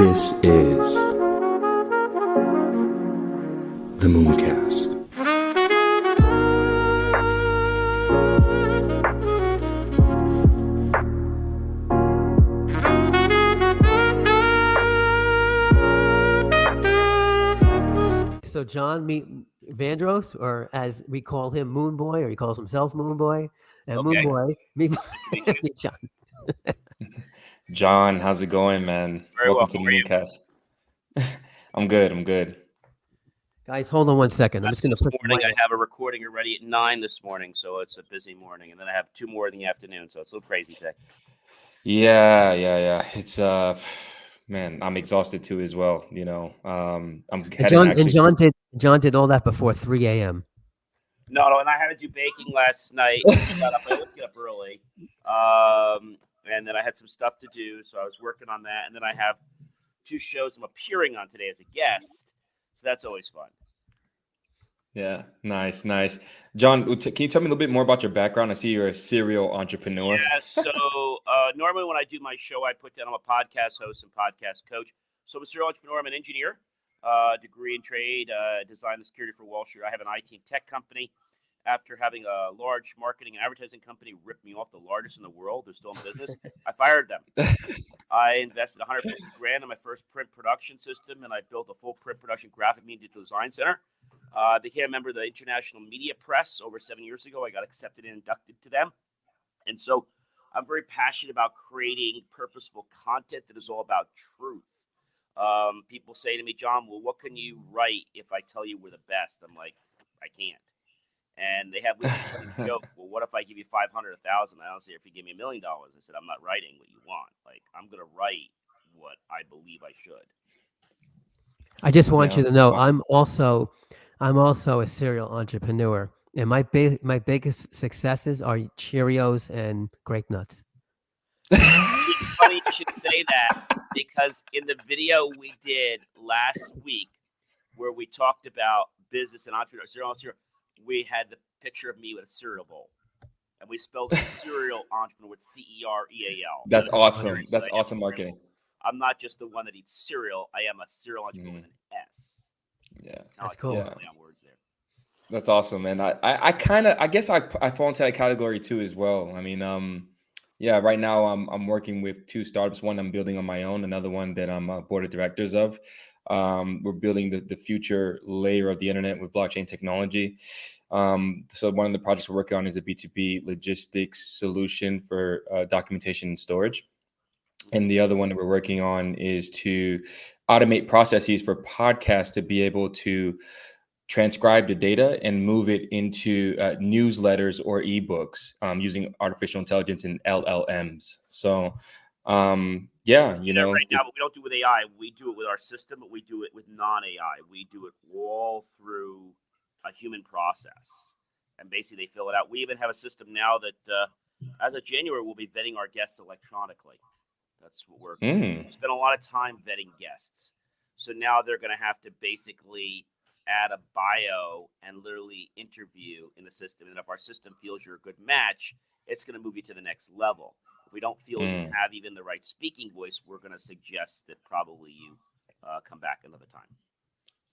This is the Mooncast. So John meet Vandross, or as we call him, Moon Boy, or he calls himself Moon Boy. And Okay. Moon Boy, meet John. John, how's it going, man? Very well. Welcome to the Mooncast. I'm good. Guys, hold on one second. I'm just going to This put morning I have a recording already at 9 this morning, so it's a busy morning, and then I have 2 more in the afternoon, so it's a little crazy today. Yeah. It's man, I'm exhausted too as well. You know, I'm John did all that before 3 a.m. No, and I had to do baking last night. I always get up early, and then I had some stuff to do, so I was working on that, and then I have 2 shows I'm appearing on today as a guest, so that's always fun. Yeah, nice. John, can you tell me a little bit more about your background? I see you're a serial entrepreneur. Yeah, so normally when I do my show, I put down I'm a podcast host and podcast coach. So I'm a serial entrepreneur. I'm an engineer, degree in trade, design and security for Wall Street. I have an IT and tech company. After having a large marketing and advertising company rip me off, the largest in the world, they're still in business, I fired them. I invested $150,000 in my first print production system, and I built a full print production graphic media digital design center. I became a member of the International Media Press over 7 years ago. I got accepted and inducted to them. And so I'm very passionate about creating purposeful content that is all about truth. People say to me, John, well, what can you write if I tell you we're the best? I'm like, I can't. And they have this funny joke. Well, what if I give you 500, 1,000? I don't say if you give me $1 million. I said, I'm not writing what you want. Like, I'm going to write what I believe I should. I just want you to know I'm also a serial entrepreneur, and my biggest successes are Cheerios and grape nuts. It's funny you should say that, because in the video we did last week where we talked about business and serial entrepreneur, we had the picture of me with a cereal bowl, and we spelled serial entrepreneur with C-E-R-E-A-L. That's awesome. That's awesome marketing. I'm not just the one that eats cereal. I am a serial entrepreneur with an S. Yeah, that's cool. On words there. That's awesome, man. I guess I fall into that category too as well. I mean, right now I'm working with 2 startups. One I'm building on my own. Another one that I'm a board of directors of. We're building the future layer of the internet with blockchain technology. So one of the projects we're working on is a B2B logistics solution for documentation and storage. And the other one that we're working on is to automate processes for podcasts to be able to transcribe the data and move it into newsletters or ebooks using artificial intelligence and LLMs. So, right now, but we don't do it with AI. We do it with our system, but we do it with non-AI. We do it all through a human process. And basically, they fill it out. We even have a system now that, as of January, we'll be vetting our guests electronically. That's what we're we spend a lot of time vetting guests. So now they're going to have to basically add a bio and literally interview in the system. And if our system feels you're a good match, it's going to move you to the next level. If we don't feel you have even the right speaking voice, we're going to suggest that probably you come back another time.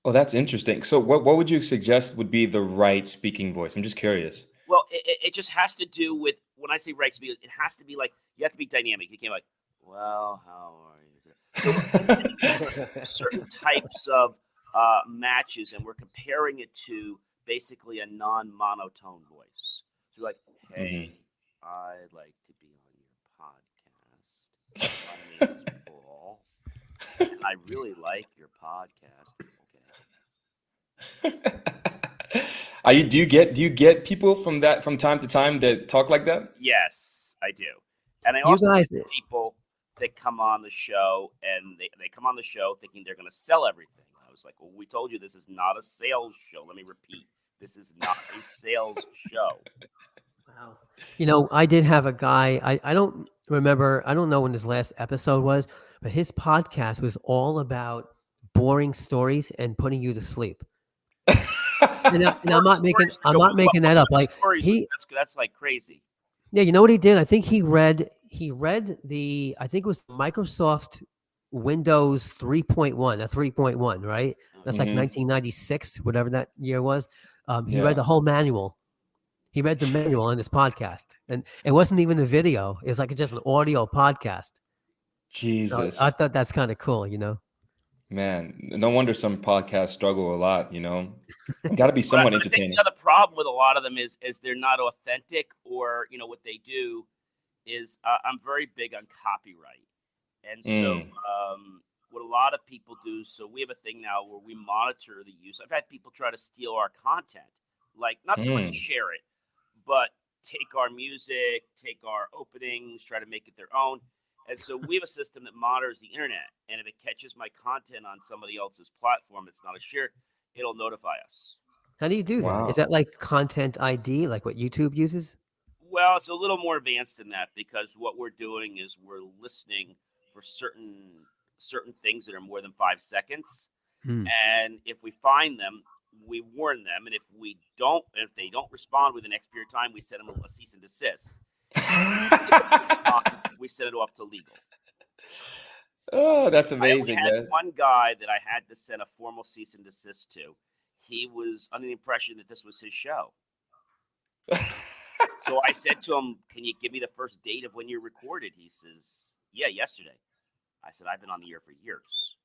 Oh, that's interesting. So what would you suggest would be the right speaking voice? I'm just curious. Well, it just has to do with, when I say right speaking, it has to be like, you have to be dynamic. You can't be like, well, how are you? So certain types of matches, and we're comparing it to basically a non-monotone voice. So like, hey, I'd like to be on your podcast. My name is Paul, and I really like your podcast. Okay. Do you get people from time to time that talk like that? Yes, I do. And I also get people that come on the show, and they come on the show thinking they're going to sell everything. I was like, well, we told you this is not a sales show. Let me repeat. This is not a sales show. Wow. I did have a guy, I don't remember, I don't know when his last episode was, but his podcast was all about boring stories and putting you to sleep. and I'm not making that up. Like that's like crazy. Yeah, you know what he did? I think he read I think it was Microsoft Windows 3.1, a 3.1, right? That's like Mhm. 1996, whatever that year was. He read Yeah. the whole manual. He read the manual on his podcast, and it wasn't even a video. It's like just an audio podcast. So I Jesus, thought that's kind of cool, you know. man. No wonder some podcasts struggle a lot. Got to be somewhat But I think the entertaining. other problem with a lot of them is they're not authentic, or what they do is I'm very big on copyright, and so Mm. what a lot of people do. So we have a thing now where we monitor the use. I've had people try to steal our content, like not so much Mm. share it, but take our music, take our openings, try to make it their own. And so we have a system that monitors the internet, and if it catches my content on somebody else's platform that's not a share, it'll notify us. How do you do that? Is Wow. that like content ID, like what YouTube uses? Well, it's a little more advanced than that, because what we're doing is we're listening for certain things that are more than 5 seconds, Hmm. and if we find them, we warn them, and if they don't respond within the next period of time, we send them a cease and desist. We send it off to legal. Oh, that's I only amazing, had man. one guy that I had to send a formal cease and desist to. He was under the impression that this was his show. So I said to him, "Can you give me the first date of when you recorded?" He says, "Yeah, yesterday." I said, "I've been on the air for years."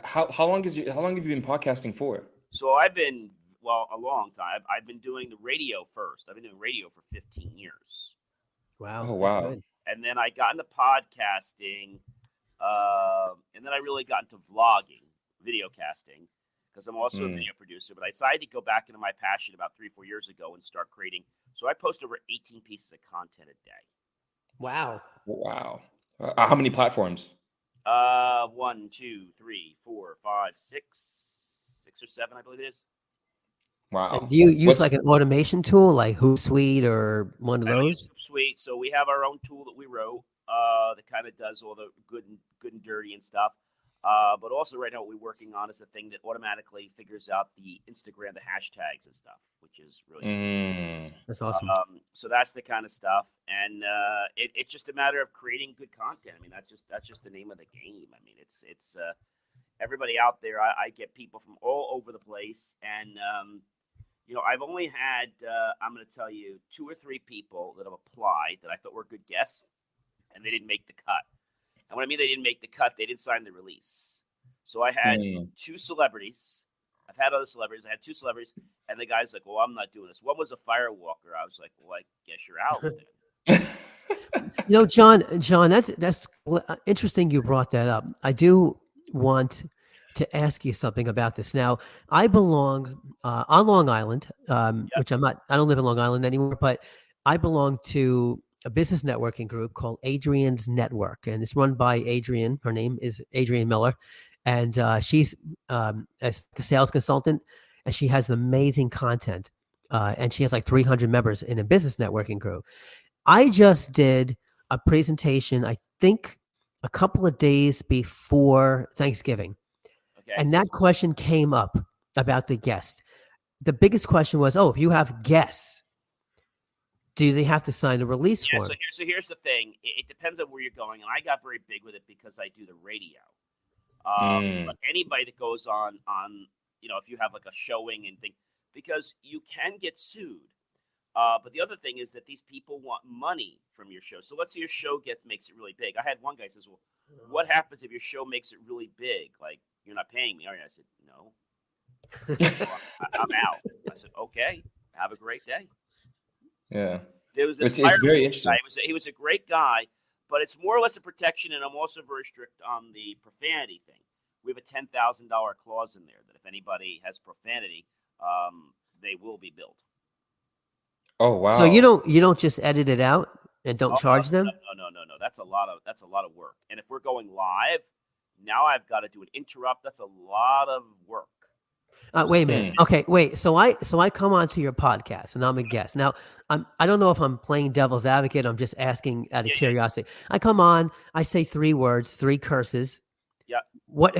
How long have you been podcasting for? So I've been, a long time. I've been doing the radio first. I've been doing radio for 15 years. Wow, Oh, that's wow. good. And then I got into podcasting, and then I really got into vlogging, video casting, because I'm also a Mm. video producer. But I decided to go back into my passion about 3-4 years ago and start creating. So I post over 18 pieces of content a day. Wow. Wow. How many platforms? 1, 2, 3, 4, 5, 6 or 7, I believe it is. Wow. And do you use What's like an automation tool like Hootsuite or one of I don't use those? Suite, so we have our own tool that we wrote that kind of does all the good and dirty and stuff. But also right now what we're working on is a thing that automatically figures out the Instagram, the hashtags and stuff, which is really cool. Mm. That's awesome. So that's the kind of stuff, and it's just a matter of creating good content. I mean, that's just the name of the game. I mean, it's everybody out there. I get people from all over the place, and I've only had I'm going to tell you 2 or 3 people that have applied that I thought were good guests, and they didn't make the cut. And when I mean they didn't make the cut, they didn't sign the release. So I had 2 celebrities. I've had other celebrities. I had 2 celebrities, and the guy's like, "Well, I'm not doing this." One was a firewalker. I was like, "Well, I guess you're out with it." John, that's interesting. You brought that up. I do want to ask you something about this. Now, I belong on Long Island, which I'm not. I don't live in Long Island anymore, but I belong to a business networking group called Adrian's Network, and it's run by Adrian. Her name is Adrian Miller, and she's a sales consultant, and she has amazing content, and she has like 300 members in a business networking group. I just did a presentation, I think a couple of days before Thanksgiving. Okay. And that question came up about the guests. The biggest question was, if you have guests, do they have to sign a release form? So here's the thing. It depends on where you're going, and I got very big with it because I do the radio. But anybody that goes on, if you have like a showing and thing, because you can get sued. But the other thing is that these people want money from your show. So let's say your show makes it really big. I had one guy says, "Well, what happens if your show makes it really big? Like, you're not paying me, are you?" I said, "No." I'm out. I said, "Okay, have a great day." Yeah. There was this It's very interesting. guy. He was a great guy, but it's more or less a protection, and I'm also very strict on the profanity thing. We have a $10,000 clause in there that if anybody has profanity, they will be billed. Oh, wow. So you don't just edit it out and don't charge them? No. That's a lot of work. And if we're going live, now I've got to do an interrupt. That's a lot of work. Wait a minute. Okay, wait. So I come onto your podcast and I'm a guest. Now I don't know if I'm playing devil's advocate. I'm just asking out of curiosity. I come on. I say 3 words, 3 curses. Yeah. What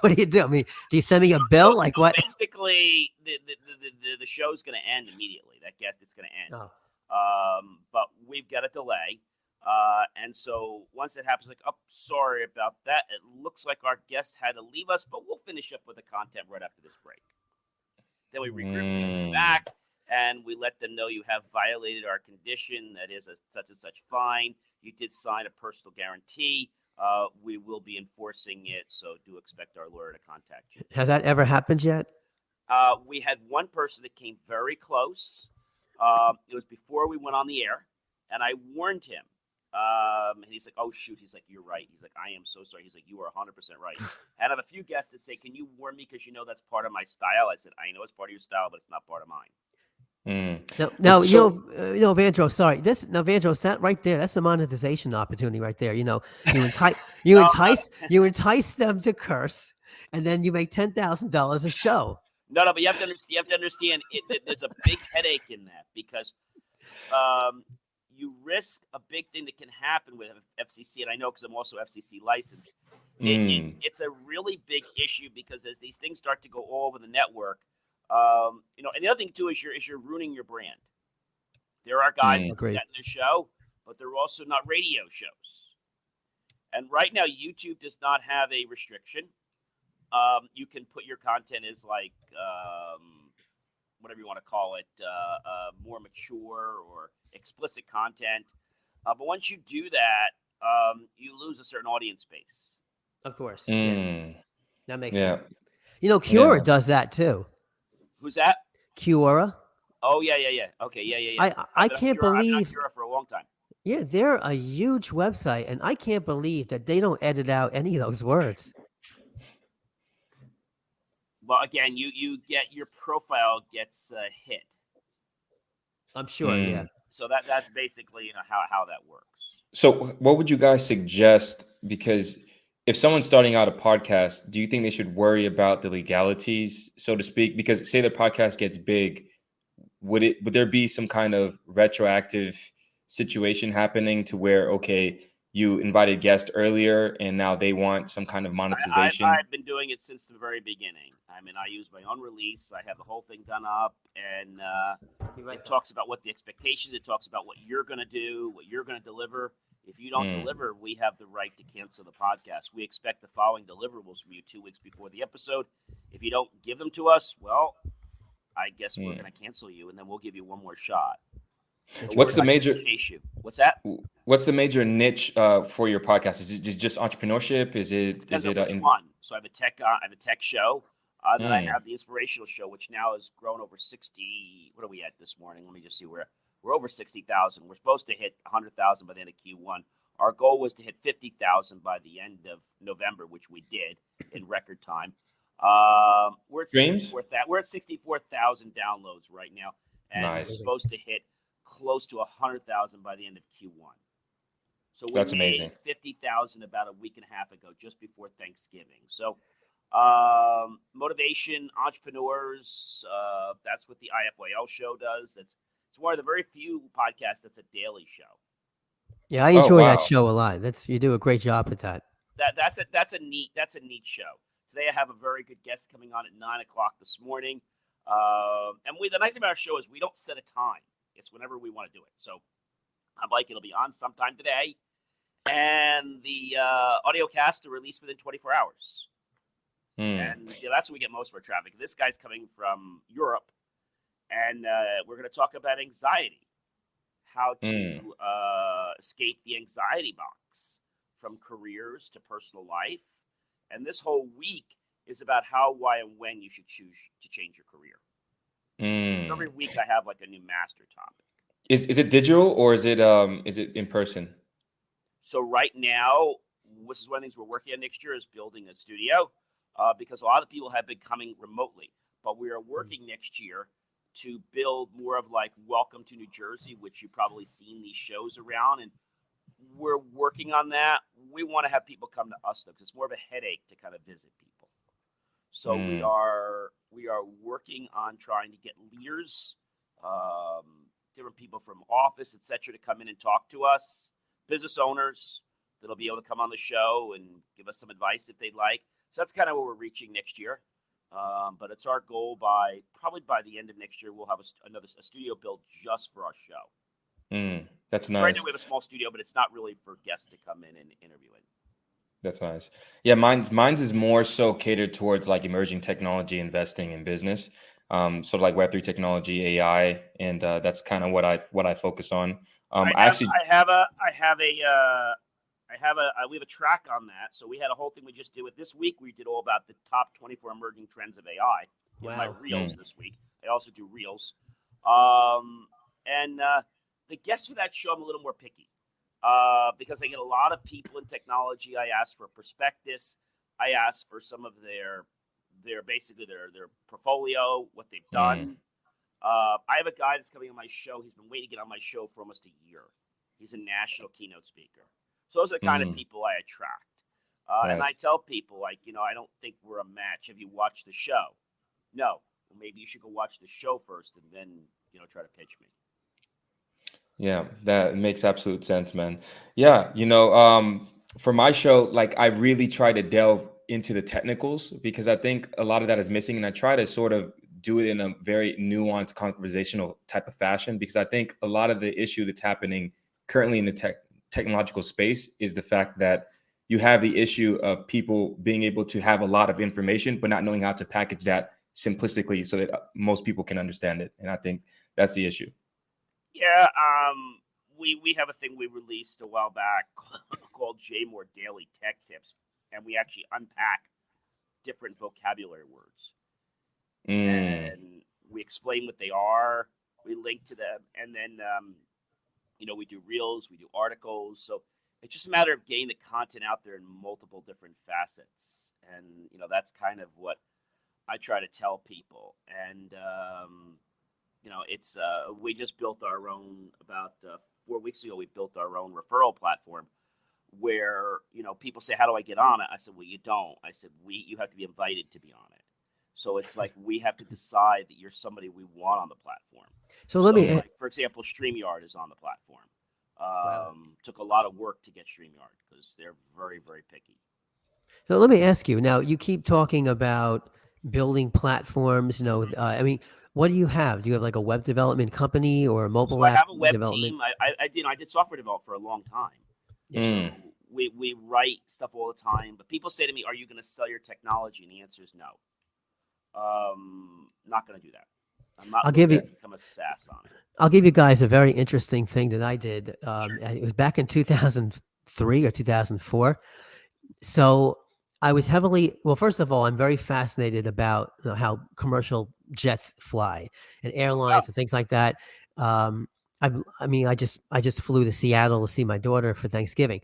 do you do? I mean, do you send me a bill? Like what? Basically, the show's going to end immediately. That guest, it's going to end. Oh. But we've got a delay. And so once it happens, like, oh, sorry about that. It looks like our guest had to leave us, but we'll finish up with the content right after this break. Then we regroup, we come back, and we let them know you have violated our condition. That is a such and such fine. You did sign a personal guarantee. We will be enforcing it, so do expect our lawyer to contact you. Has that ever happened yet? We had one person that came very close. It was before we went on the air, and I warned him. And he's like, oh, shoot. He's like, you're right. He's like, I am so sorry. He's like, you are 100% right. And I have a few guests that say, can you warn me because you know that's part of my style? I said, I know it's part of your style, but it's not part of mine. No, Vandro, sorry. Vandro, that right there, that's a monetization opportunity right there. You entice them to curse, and then you make $10,000 a show. No, but you have to understand there's a big headache in that because you risk a big thing that can happen with FCC, and I know because I'm also FCC licensed. It's a really big issue because as these things start to go all over the network, and the other thing too is you're ruining your brand. There are guys that do that in the show, but they're also not radio shows. And right now, YouTube does not have a restriction. You can put your content as like whatever you want to call it, more mature or explicit content. But once you do that, you lose a certain audience base. Of course. Yeah. That makes sense. Quora does that too. Who's that? Quora. Oh, yeah. Okay, yeah. I can't believe. I've been on Quora for a long time. Yeah, they're a huge website, and I can't believe that they don't edit out any of those words. Well, again, you get your profile gets hit. I'm sure, yeah. So that's basically how that works. So what would you guys suggest? Because if someone's starting out a podcast, do you think they should worry about the legalities, so to speak? Because say the podcast gets big, would there be some kind of retroactive situation happening to where, okay, you invited guests earlier and now they want some kind of monetization? I've been doing it since the very beginning. I mean, I use my own release. I have the whole thing done up, and it talks about what the expectations. It talks about what you're going to do, what you're going to deliver. If you don't deliver, we have the right to cancel the podcast. We expect the following deliverables from you 2 weeks before the episode. If you don't give them to us, well, I guess we're going to cancel you, and then we'll give you one more shot. What's the major issue? What's that? What's the major niche for your podcast? Is it just entrepreneurship? Is it which one? So I have a tech show. Then I have the inspirational show, which now has grown over 60. What are we at this morning? Let me just see. We're over 60,000. We're supposed to hit 100,000 by the end of Q1. Our goal was to hit 50,000 by the end of November, which we did in record time. We're at 64,000 downloads right now, and we're supposed to hit close to 100,000 by the end of Q1. So we made 50,000 about a week and a half ago, just before Thanksgiving. So motivation, entrepreneurs, that's what the IFYL show does. It's one of the very few podcasts that's a daily show. Yeah, I enjoy that show a lot. You do a great job with that. That's a neat show. Today I have a very good guest coming on at 9:00 this morning. And the nice thing about our show is we don't set a time. It's whenever we want to do it. So I'm like, it'll be on sometime today. And the audio cast to release within 24 hours. And that's where we get most of our traffic. This guy's coming from Europe. And we're going to talk about anxiety. How to escape the anxiety box from careers to personal life. And this whole week is about how, why, and when you should choose to change your career. So every week I have like a new master topic. Is it digital or is it in person? So right now, this is one of the things we're working on next year is building a studio because a lot of people have been coming remotely. But we are working next year to build more of like Welcome to New Jersey, which you've probably seen these shows around. And we're working on that. We want to have people come to us though, because it's more of a headache to kind of visit people. So we are working on trying to get leaders, different people from office, etc., to come in and talk to us, business owners that'll be able to come on the show and give us some advice if they'd like. So that's kind of what we're reaching next year. But it's our goal probably by the end of next year, we'll have a studio built just for our show. That's So right nice. now we have a small studio, but it's not really for guests to come in and interview it. That's nice. Yeah, mine's is more so catered towards like emerging technology, investing in business. Sort of like Web3 technology, AI, and that's kind of what I focus on. We have a track on that. So we had a whole thing we just did with this week. We did all about the top 24 emerging trends of AI in my reels this week. I also do reels. And the guests for that show, I'm a little more picky because I get a lot of people in technology. I ask for prospectus. I ask for some of their portfolio, what they've done. I have a guy that's coming on my show. He's been waiting to get on my show for almost a year. He's a national keynote speaker. So those are the kind of people I attract. And I tell people, like, I don't think we're a match. Have you watched the show? No. Well, maybe you should go watch the show first and then, try to pitch me. Yeah, that makes absolute sense, man. Yeah, for my show, like I really try to delve into the technicals because I think a lot of that is missing, and I try to sort of do it in a very nuanced, conversational type of fashion because I think a lot of the issue that's happening currently in the technological space is the fact that you have the issue of people being able to have a lot of information but not knowing how to package that simplistically so that most people can understand it, and I think that's the issue. Yeah, we have a thing we released a while back called J More Daily Tech Tips, and we actually unpack different vocabulary words. And we explain what they are, we link to them, and then, we do reels, we do articles. So it's just a matter of getting the content out there in multiple different facets. And, that's kind of what I try to tell people. And, it's we just built our own about 4 weeks ago. We built our own referral platform where people say, "How do I get on it?" I said, "Well, you don't." I said, "You have to be invited to be on it." So it's like we have to decide that you're somebody we want on the platform. So let me, for example, StreamYard is on the platform. Took a lot of work to get StreamYard because they're very, very picky. So let me ask you. Now, you keep talking about building platforms. I mean, what do you have? Do you have like a web development company or a mobile app? I have a web development? team. I did software development for a long time. So we write stuff all the time. But people say to me, "Are you going to sell your technology?" And the answer is no. Not going to do that. I'm not going to become a SaaS on it. I'll give you guys a very interesting thing that I did. It was back in 2003 or 2004. So I was first of all, I'm very fascinated about how commercial jets fly and airlines and things like that. I just flew to Seattle to see my daughter for Thanksgiving.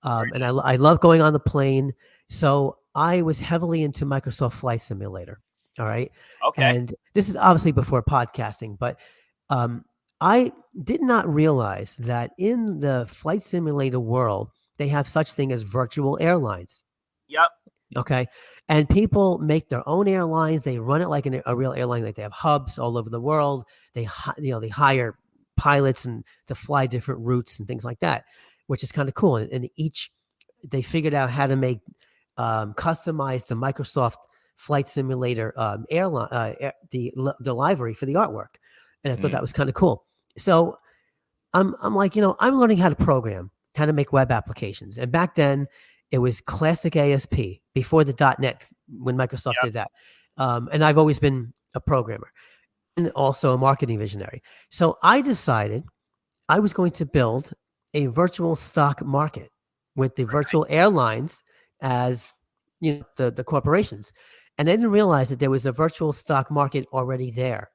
And I love going on the plane. So I was heavily into Microsoft Flight Simulator. All right. Okay. And this is obviously before podcasting, but I did not realize that in the flight simulator world, they have such thing as virtual airlines. Yep. Okay. And people make their own airlines. They run it like a real airline. Like they have hubs all over the world. They hire pilots and to fly different routes and things like that, which is kind of cool. And they figured out how to make customize the Microsoft Flight Simulator airline, the library for the artwork. And I thought that was kind of cool. So I'm like, I'm learning how to program, how to make web applications. And back then it was classic ASP before the .NET when Microsoft did that. And I've always been a programmer and also a marketing visionary. So I decided I was going to build a virtual stock market with the virtual airlines as the corporations. And I didn't realize that there was a virtual stock market already there.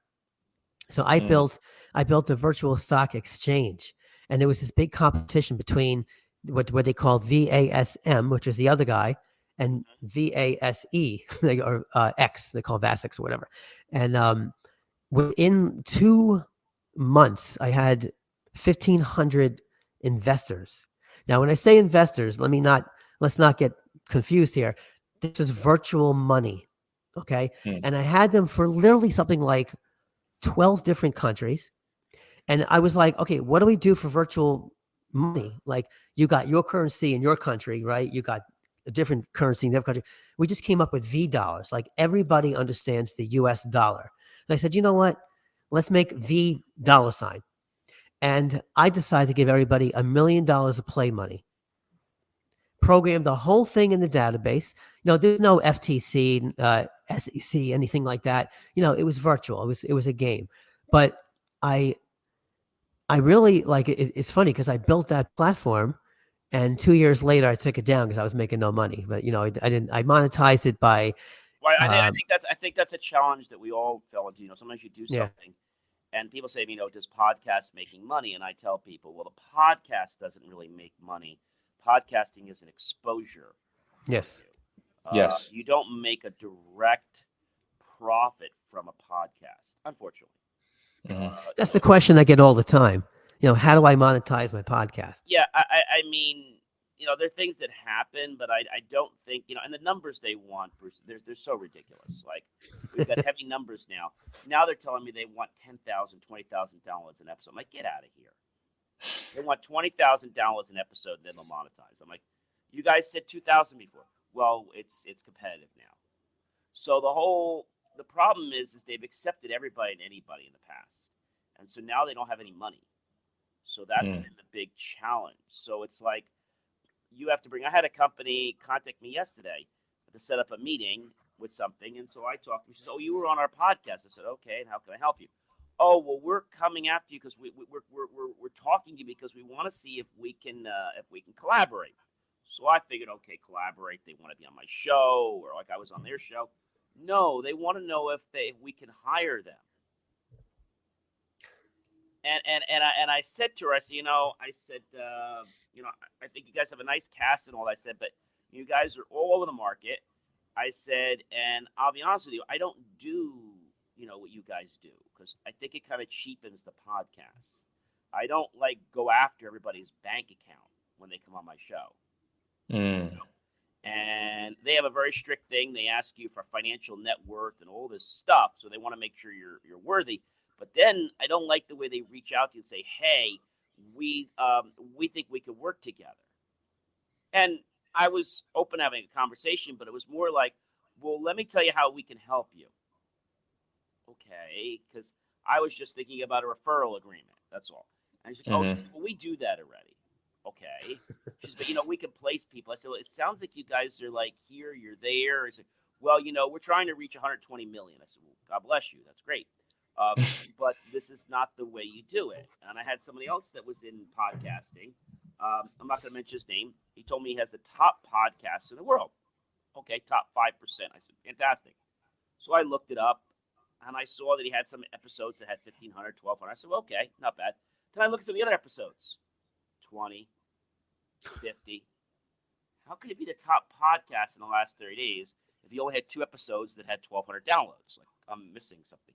So I built a virtual stock exchange, and there was this big competition between what they call VASM, which is the other guy, and VASE, or X, they call VASX or whatever. And within 2 months, I had 1,500 investors. Now, when I say investors, let's not get confused here. This is virtual money, okay? And I had them for literally something like 12 different countries. And I was like, okay, what do we do for virtual money? Like, you got your currency in your country, right? You got a different currency in their country. We just came up with V dollars. Like, everybody understands the US dollar. And I said, you know what? Let's make V $. And I decided to give everybody $1 million of play money. Program the whole thing in the database. There's no FTC, SEC, anything like that. It was virtual. It was a game. But I really like it. It's funny because I built that platform, and 2 years later I took it down because I was making no money. But I didn't. I monetized it by. Well, I think that's a challenge that we all fell into. Sometimes you do something, and people say, does podcast making money? And I tell people, well, the podcast doesn't really make money. Podcasting is an exposure. Yes. Yes. You don't make a direct profit from a podcast, unfortunately. That's the question I get all the time. How do I monetize my podcast? Yeah, I mean, there are things that happen, but I don't think, and the numbers they want, Bruce, they're so ridiculous. Like, we've got heavy numbers now. Now they're telling me they want 10,000, 20,000 downloads an episode. I'm like, get out of here. They want 20,000 downloads an episode, then they'll monetize. I'm like, you guys said 2,000 before. Well, it's competitive now. So the problem is they've accepted everybody and anybody in the past. And so now they don't have any money. So that's been the big challenge. So it's like you have to I had a company contact me yesterday to set up a meeting with something. And so I talked to him. She said, oh, you were on our podcast. I said, okay, and how can I help you? Oh, well, we're coming after you because we're talking to you because we want to see if we can collaborate. So I figured, okay, collaborate. They want to be on my show or like I was on their show. No, they want to know if we can hire them. And I said to her, I said, I think you guys have a nice cast and all that. I said, but you guys are all over the market. I said, and I'll be honest with you, I don't do, what you guys do because I think it kind of cheapens the podcast. I don't go after everybody's bank account when they come on my show. And they have a very strict thing. They ask you for financial net worth and all this stuff. So they want to make sure you're worthy. But then I don't like the way they reach out to you and say, hey, we think we could work together. And I was open to having a conversation, but it was more like, well, let me tell you how we can help you. Okay, because I was just thinking about a referral agreement. That's all. And she's like, she said, well, we do that already. Okay. She said, but, we can place people. I said, well, it sounds like you guys are like here, you're there. I said, well, we're trying to reach 120 million. I said, well, God bless you. That's great. But this is not the way you do it. And I had somebody else that was in podcasting. I'm not going to mention his name. He told me he has the top podcasts in the world. Okay, top 5%. I said, fantastic. So I looked it up, and I saw that he had some episodes that had 1,500, 1,200. I said, well, okay, not bad. Then I looked at some of the other episodes, 20, 50. How could it be the top podcast in the last 30 days if he only had 2 episodes that had 1,200 downloads? Like, I'm missing something here.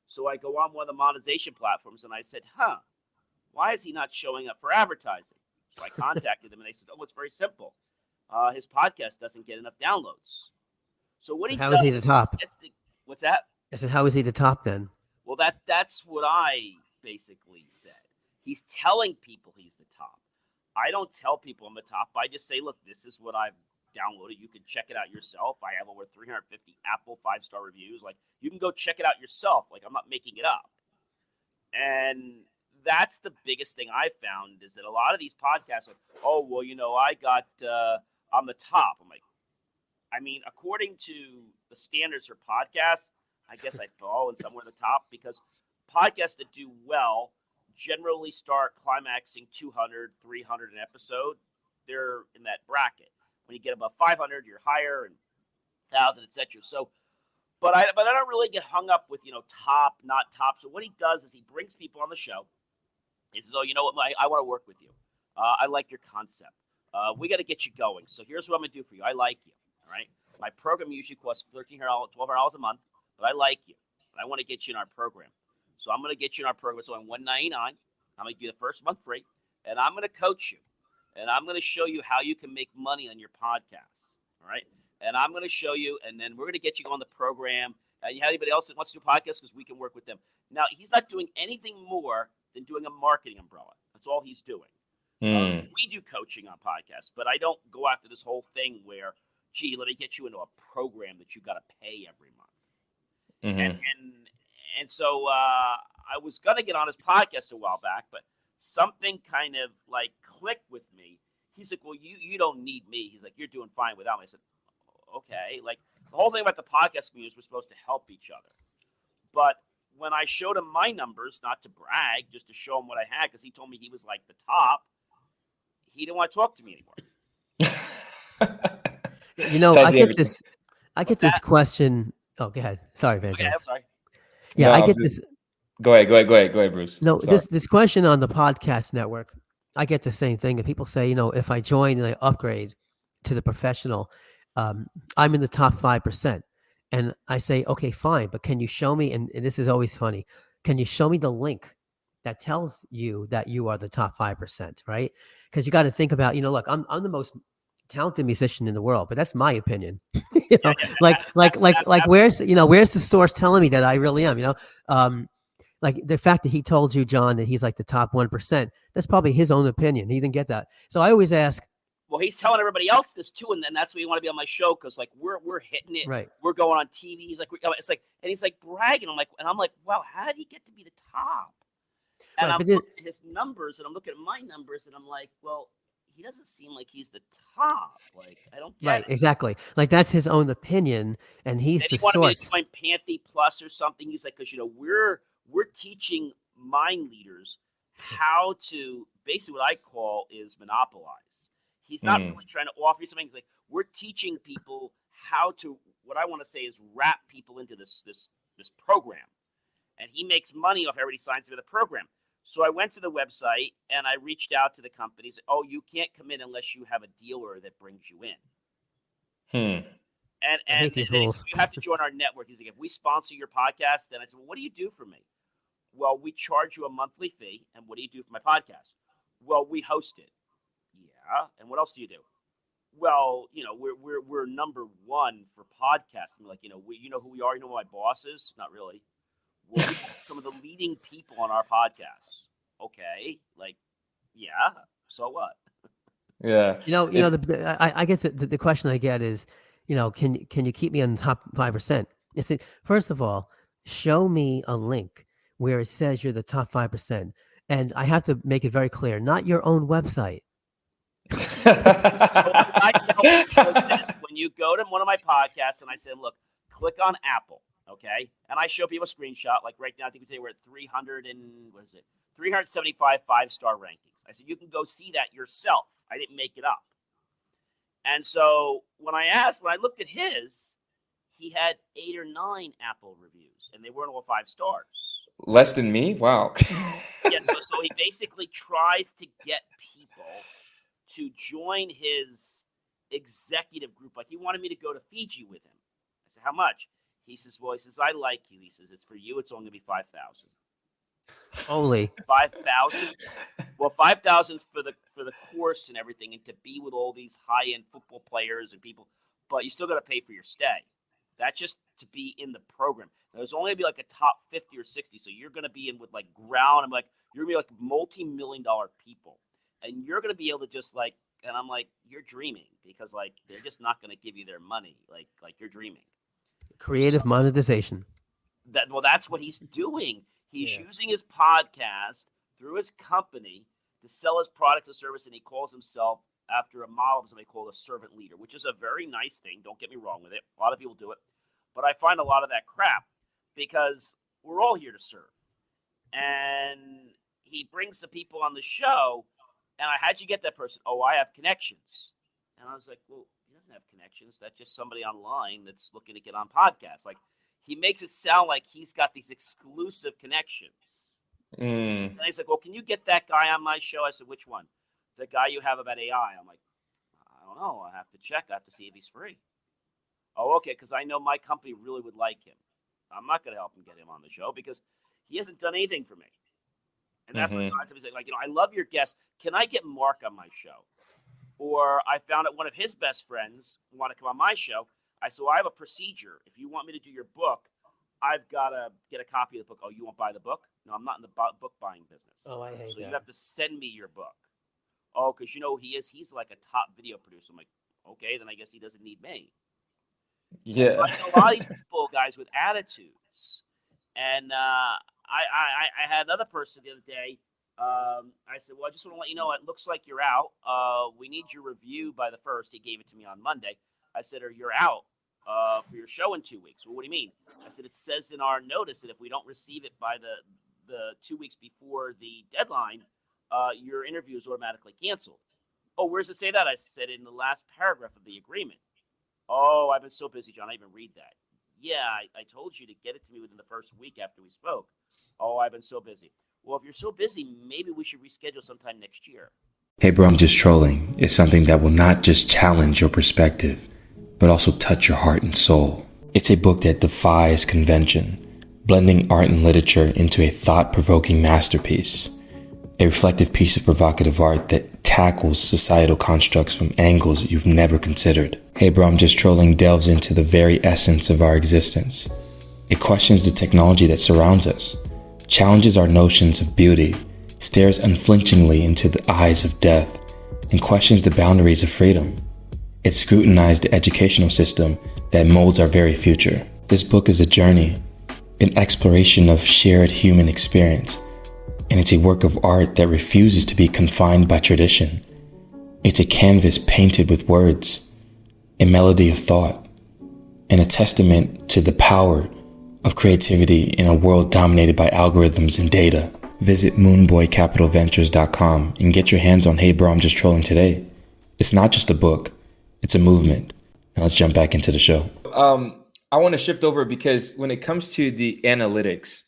So I go on one of the monetization platforms, and I said, why is he not showing up for advertising? So I contacted them, and they said, oh, it's very simple. His podcast doesn't get enough downloads. So what how is he the top? What's that? I said, how is he the top then? Well, that's what I basically said. He's telling people he's the top. I don't tell people I'm the top. I just say, look, this is what I've downloaded. You can check it out yourself. I have over 350 Apple 5-star reviews. Like, you can go check it out yourself. Like, I'm not making it up. And that's the biggest thing I found is that a lot of these podcasts are, oh, well, I'm the top. I'm like, I mean, according to the standards for podcasts, I guess I fall in somewhere in the top because podcasts that do well generally start climaxing 200, 300 an episode. They're in that bracket. When you get above 500, you're higher, and 1,000, etc. So, but I don't really get hung up with top, not top. So what he does is he brings people on the show. He says, oh, you know what, I want to work with you. I like your concept. We got to get you going. So here's what I'm going to do for you. I like you. All right. My program usually costs $1,300, $1,200 a month, but I like you. And I want to get you in our program. So I'm going to get you in our program. So I'm $199. I'm going to give you the first month free, and I'm going to coach you. And I'm going to show you how you can make money on your podcast. All right. And I'm going to show you, and then we're going to get you on the program. And you have anybody else that wants to do podcasts because we can work with them. Now, he's not doing anything more than doing a marketing umbrella. That's all he's doing. We do coaching on podcasts, but I don't go after this whole thing where, gee, let me get you into a program that you got to pay every month. And so I was going to get on his podcast a while back, but something kind of like clicked with me. He's like, well, you don't need me. He's like, you're doing fine without me. I said, okay. Like, the whole thing about the podcast community is we're supposed to help each other. But when I showed him my numbers, not to brag, just to show him what I had, because he told me he was like the top, he didn't want to talk to me anymore. You know, I get this question. Oh, go ahead. Sorry, Van. Okay, I'm sorry. Yeah, No, I get this. Go ahead, Bruce. No, Sorry. this question on the podcast network, I get the same thing. And people say, if I join and I upgrade to the professional, I'm in the top 5%. And I say, okay, fine, but can you show me? And this is always funny. Can you show me the link that tells you that you are the top 5%, right? Because you got to think about, look, I'm the most talented musician in the world, but that's my opinion. Like where's the source telling me that I really am? Like the fact that he told you, John, that he's like the top 1%, that's probably his own opinion. He didn't get that. So I always ask. Well, he's telling everybody else this too, and then that's why you want to be on my show, because like we're hitting it, right? We're going on TV. He's like, it's like, and he's like bragging. I'm like, wow, how did he get to be the top? And I'm looking at his numbers, and I'm looking at my numbers, and I'm like, well, he doesn't seem like he's the top. Like, I don't get it. Exactly. Like that's his own opinion, and he's the source. He wanted me to join Panthy Plus or something. He's like, because we're teaching mind leaders how to basically what I call is monopolize. He's not really trying to offer you something. He's like, we're teaching people how to, what I want to say is wrap people into this program. And he makes money off everybody signs up for the program. So I went to the website and I reached out to the companies. Oh, you can't come in unless you have a dealer that brings you in. And he said, you have to join our network. He's like, if we sponsor your podcast, then I said, well, what do you do for me? Well, we charge you a monthly fee. And what do you do for my podcast? Well, we host it. Yeah. And what else do you do? Well, we're number one for podcasting. Like, you know who we are. You know who my boss is? Not really. Well, we have some of the leading people on our podcast. Okay. Like, yeah. So what? Yeah. I get the question I get is, can you keep me on the top 5%? I said, first of all, show me a link where it says you're the top 5%. And I have to make it very clear, not your own website. So what I tell people is this: when you go to one of my podcasts and I say, look, click on Apple, okay? And I show people a screenshot. Like right now, I think we're at 375 5-star rankings. I said, you can go see that yourself. I didn't make it up. And so when I looked at his, he had 8 or 9 Apple reviews, and they weren't all 5 stars. Less than me? Wow. Yeah, so he basically tries to get people to join his executive group. Like, he wanted me to go to Fiji with him. I said, how much? He says, I like you. He says, it's for you. It's only going to be 5,000. Only 5,000? Well, 5,000 for the course and everything, and to be with all these high-end football players and people. But you still got to pay for your stay. That's just to be in the program. Now, there's only going to be like a top 50 or 60. So you're going to be in with like ground. I'm like, you're going to be like multi-million-dollar people. And you're going to be able to just like, and I'm like, you're dreaming, because like, they're just not going to give you their money. Like you're dreaming. Creative monetization. That's what he's doing. He's using his podcast through his company to sell his product or service. And he calls himself after a model of something called a servant leader, which is a very nice thing. Don't get me wrong with it. A lot of people do it, but I find a lot of that crap, because we're all here to serve. And he brings the people on the show. And how'd you get that person? Oh, I have connections. And I was like, well, he doesn't have connections. That's just somebody online that's looking to get on podcasts. Like, he makes it sound like he's got these exclusive connections. And he's like, well, can you get that guy on my show? I said, which one? The guy you have about AI. I'm like, I don't know. I have to check. I have to see if he's free. Oh, okay, because I know my company really would like him. I'm not going to help him get him on the show because he hasn't done anything for me. And that's what he's like, I love your guest. Can I get Mark on my show? Or I found out one of his best friends want to come on my show. I said, well, I have a procedure. If you want me to do your book, I've got to get a copy of the book. Oh, you won't buy the book? No, I'm not in the book buying business. Oh, I hate that. So you have to send me your book. Oh, because you know who he is? He's like a top video producer. I'm like, okay, then I guess he doesn't need me. Yeah. So I know a lot of these people, guys, with attitudes. And I had another person the other day. I said, well, I just want to let you know, it looks like you're out. We need your review by the 1st. He gave it to me on Monday. I said, or you're out for your show in 2 weeks. Well, what do you mean? I said, it says in our notice that if we don't receive it by the 2 weeks before the deadline, your interview is automatically canceled. Oh, where does it say that? I said, in the last paragraph of the agreement. Oh, I've been so busy, John. I didn't even read that. Yeah, I told you to get it to me within the first week after we spoke. Oh, I've been so busy. Well, if you're so busy, maybe we should reschedule sometime next year. Hey bro, I'm just trolling is something that will not just challenge your perspective, but also touch your heart and soul. It's a book that defies convention, blending art and literature into a thought-provoking masterpiece. A reflective piece of provocative art that tackles societal constructs from angles you've never considered. Hey bro, I'm just trolling delves into the very essence of our existence. It questions the technology that surrounds us, challenges our notions of beauty, stares unflinchingly into the eyes of death, and questions the boundaries of freedom. It scrutinized the educational system that molds our very future. This book is a journey, an exploration of shared human experience, and it's a work of art that refuses to be confined by tradition. It's a canvas painted with words, a melody of thought, and a testament to the power of creativity in a world dominated by algorithms and data. Visit moonboycapitalventures.com and get your hands on Hey Bro, I'm Just Trolling today. It's not just a book, it's a movement. Now let's jump back into the show. I want to shift over because when it comes to the analytics,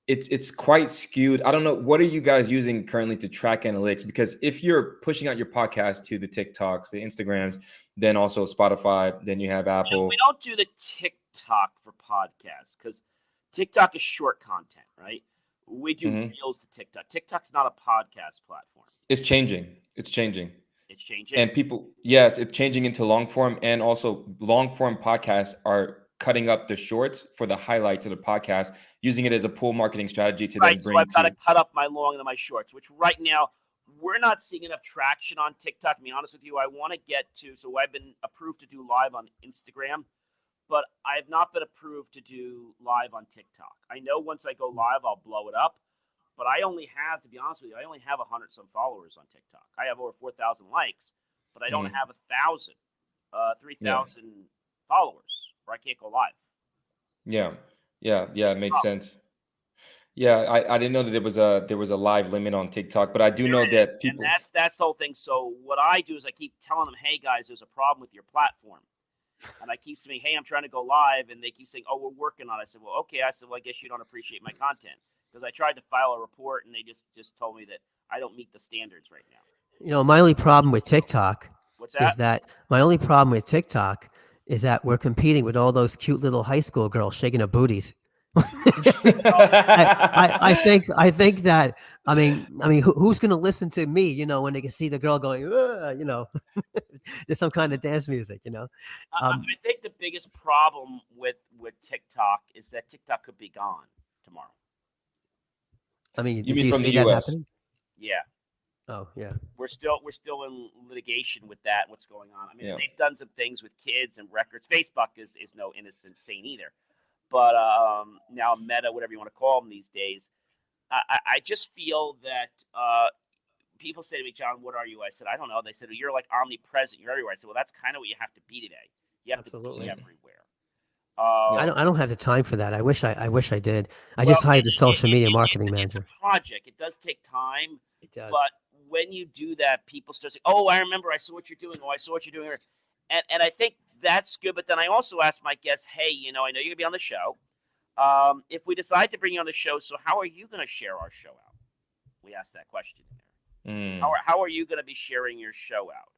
it's quite skewed. I don't know, what are you guys using currently to track analytics? Because if you're pushing out your podcast to the TikToks, the Instagrams, then also Spotify, then you have Apple. We don't do the TikTok for podcasts because TikTok is short content, right? We do reels to TikTok. TikTok's not a podcast platform. It's changing. It's changing. It's changing. And people, yes, it's changing into long form, and also long form podcasts are cutting up the shorts for the highlights of the podcast, using it as a pull marketing strategy to then bring. So I've got to cut up my long and my shorts, which right now we're not seeing enough traction on TikTok. To be honest with you, I want to get to. So I've been approved to do live on Instagram, but I have not been approved to do live on TikTok. I know once I go live, I'll blow it up. But I only have, to be honest with you, I only have 100-some followers on TikTok. I have over 4,000 likes, but I don't have 1,000, 3,000 followers, or I can't go live. Yeah, it makes sense. Yeah, I didn't know that there was a live limit on TikTok, but I do know that people. And that's the whole thing. So what I do is I keep telling them, hey guys, there's a problem with your platform. And I keep saying, hey, I'm trying to go live, and they keep saying, oh, we're working on it. I said, well, okay. I said, well, I guess you don't appreciate my content. Because I tried to file a report, and they just told me that I don't meet the standards right now. You know, my only problem with TikTok is that my only problem with TikTok is that we're competing with all those cute little high school girls shaking their booties. I think that I mean who's going to listen to me? You know, when they can see the girl going, you know, there's some kind of dance music. You know, I think the biggest problem with TikTok is that TikTok could be gone tomorrow. I mean, you do mean you from see the that US? happening? Yeah. Oh, yeah. We're still in litigation with that. What's going on? I mean, they've done some things with kids and records. Facebook is no innocent saint either. But now Meta, whatever you want to call them these days, I just feel that people say to me, John, what are you? I said, I don't know. They said, well, you're like omnipresent. You're everywhere. I said, well, that's kind of what you have to be today. You have to be everywhere. I don't have the time for that. I wish I did. I just hired a social media marketing manager. It's a project. It does take time. It does. But when you do that, people start saying, oh, I remember. I saw what you're doing. Oh, I saw what you're doing here. And I think that's good. But then I also ask my guests, hey, you know, I know you're going to be on the show. If we decide to bring you on the show, so how are you going to share our show out? We asked that question in there. How are you going to be sharing your show out?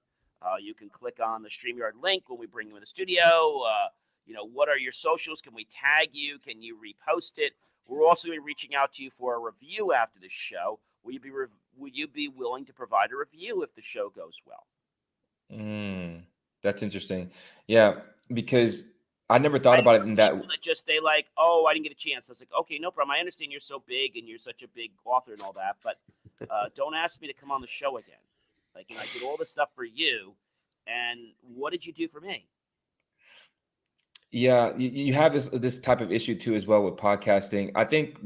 You can click on the StreamYard link when we bring you in the studio. You know, what are your socials? Can we tag you? Can you repost it? We're also going to be reaching out to you for a review after the show. Will you be willing to provide a review if the show goes well? That's interesting. Yeah, because I never thought about it in that. They like, oh, I didn't get a chance. I was like, okay, no problem. I understand you're so big and you're such a big author and all that, but don't ask me to come on the show again. Like, you know, I did all this stuff for you, and what did you do for me? Yeah, you have this type of issue too as well with podcasting. I think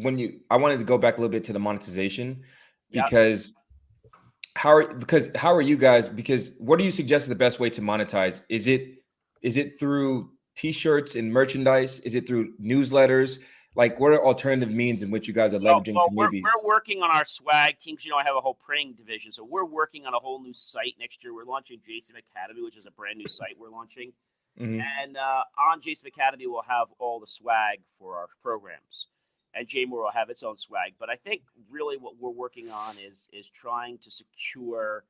I wanted to go back a little bit to the monetization Yeah. because how are you guys? Because what do you suggest is the best way to monetize? Is it through t-shirts and merchandise? Is it through newsletters? Like, what are alternative means in which you guys are leveraging Well, to we're maybe? working on our swag teams. I have a whole printing division, so we're working on a whole new site next year. We're launching Jason Academy, which is a brand new site we're launching. Mhm. And on Jason Academy, we'll have all the swag for our programs, and JMOR will have its own swag. But I think really what we're working on is trying to secure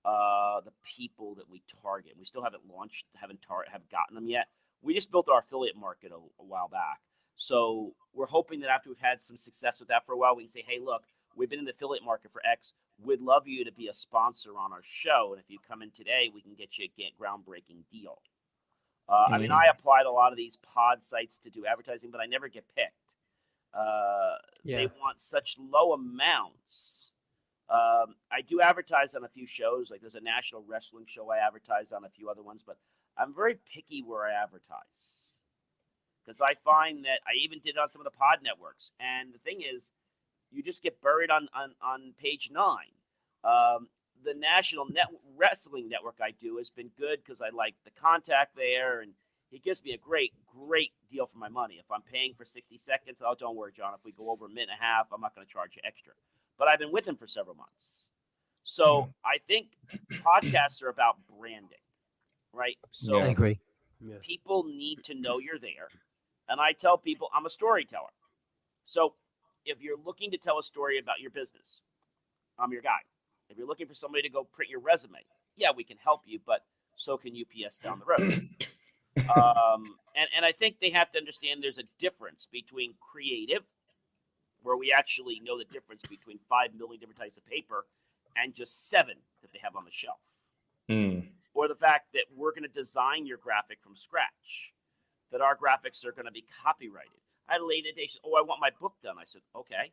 the people that we target. We still haven't launched, haven't gotten them yet. We just built our affiliate market a while back, so we're hoping that after we've had some success with that for a while, we can say, hey, look, we've been in the affiliate market for X. We'd love you to be a sponsor on our show, and if you come in today, we can get you a groundbreaking deal. I mean, I applied a lot of these pod sites to do advertising, but I never get picked. They want such low amounts. I do advertise on a few shows. Like there's a national wrestling show I advertise on, a few other ones, but I'm very picky where I advertise because I find that I even did it on some of the pod networks. And the thing is, you just get buried on page 9. The National Wrestling Network I do has been good because I like the contact there, and he gives me a great deal for my money. If I'm paying for 60 seconds, oh, don't worry, John. If we go over a minute and a half, I'm not going to charge you extra. But I've been with him for several months. So I think podcasts are about branding, right? So I agree. people need to know you're there. And I tell people I'm a storyteller. So if you're looking to tell a story about your business, I'm your guy. If you're looking for somebody to go print your resume, yeah, we can help you, but so can UPS down the road. And I think they have to understand there's a difference between creative, where we actually know the difference between 5 million different types of paper and just 7 that they have on the shelf. Or the fact that we're going to design your graphic from scratch, that our graphics are going to be copyrighted. I had a lady today, she said, I want my book done. I said, okay.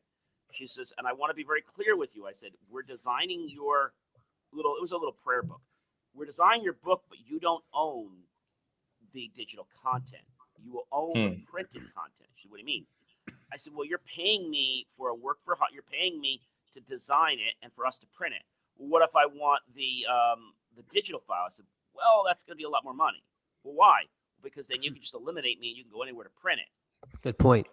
She says, and I want to be very clear with you. I said, we're designing your it was a little prayer book. We're designing your book, but you don't own the digital content. You will own the printed content. She said, what do you mean? I said, well, you're paying me for a work for you're paying me to design it and for us to print it. Well, what if I want the digital file? I said, well, that's going to be a lot more money. Well, why? Because then you can just eliminate me and you can go anywhere to print it. Good point.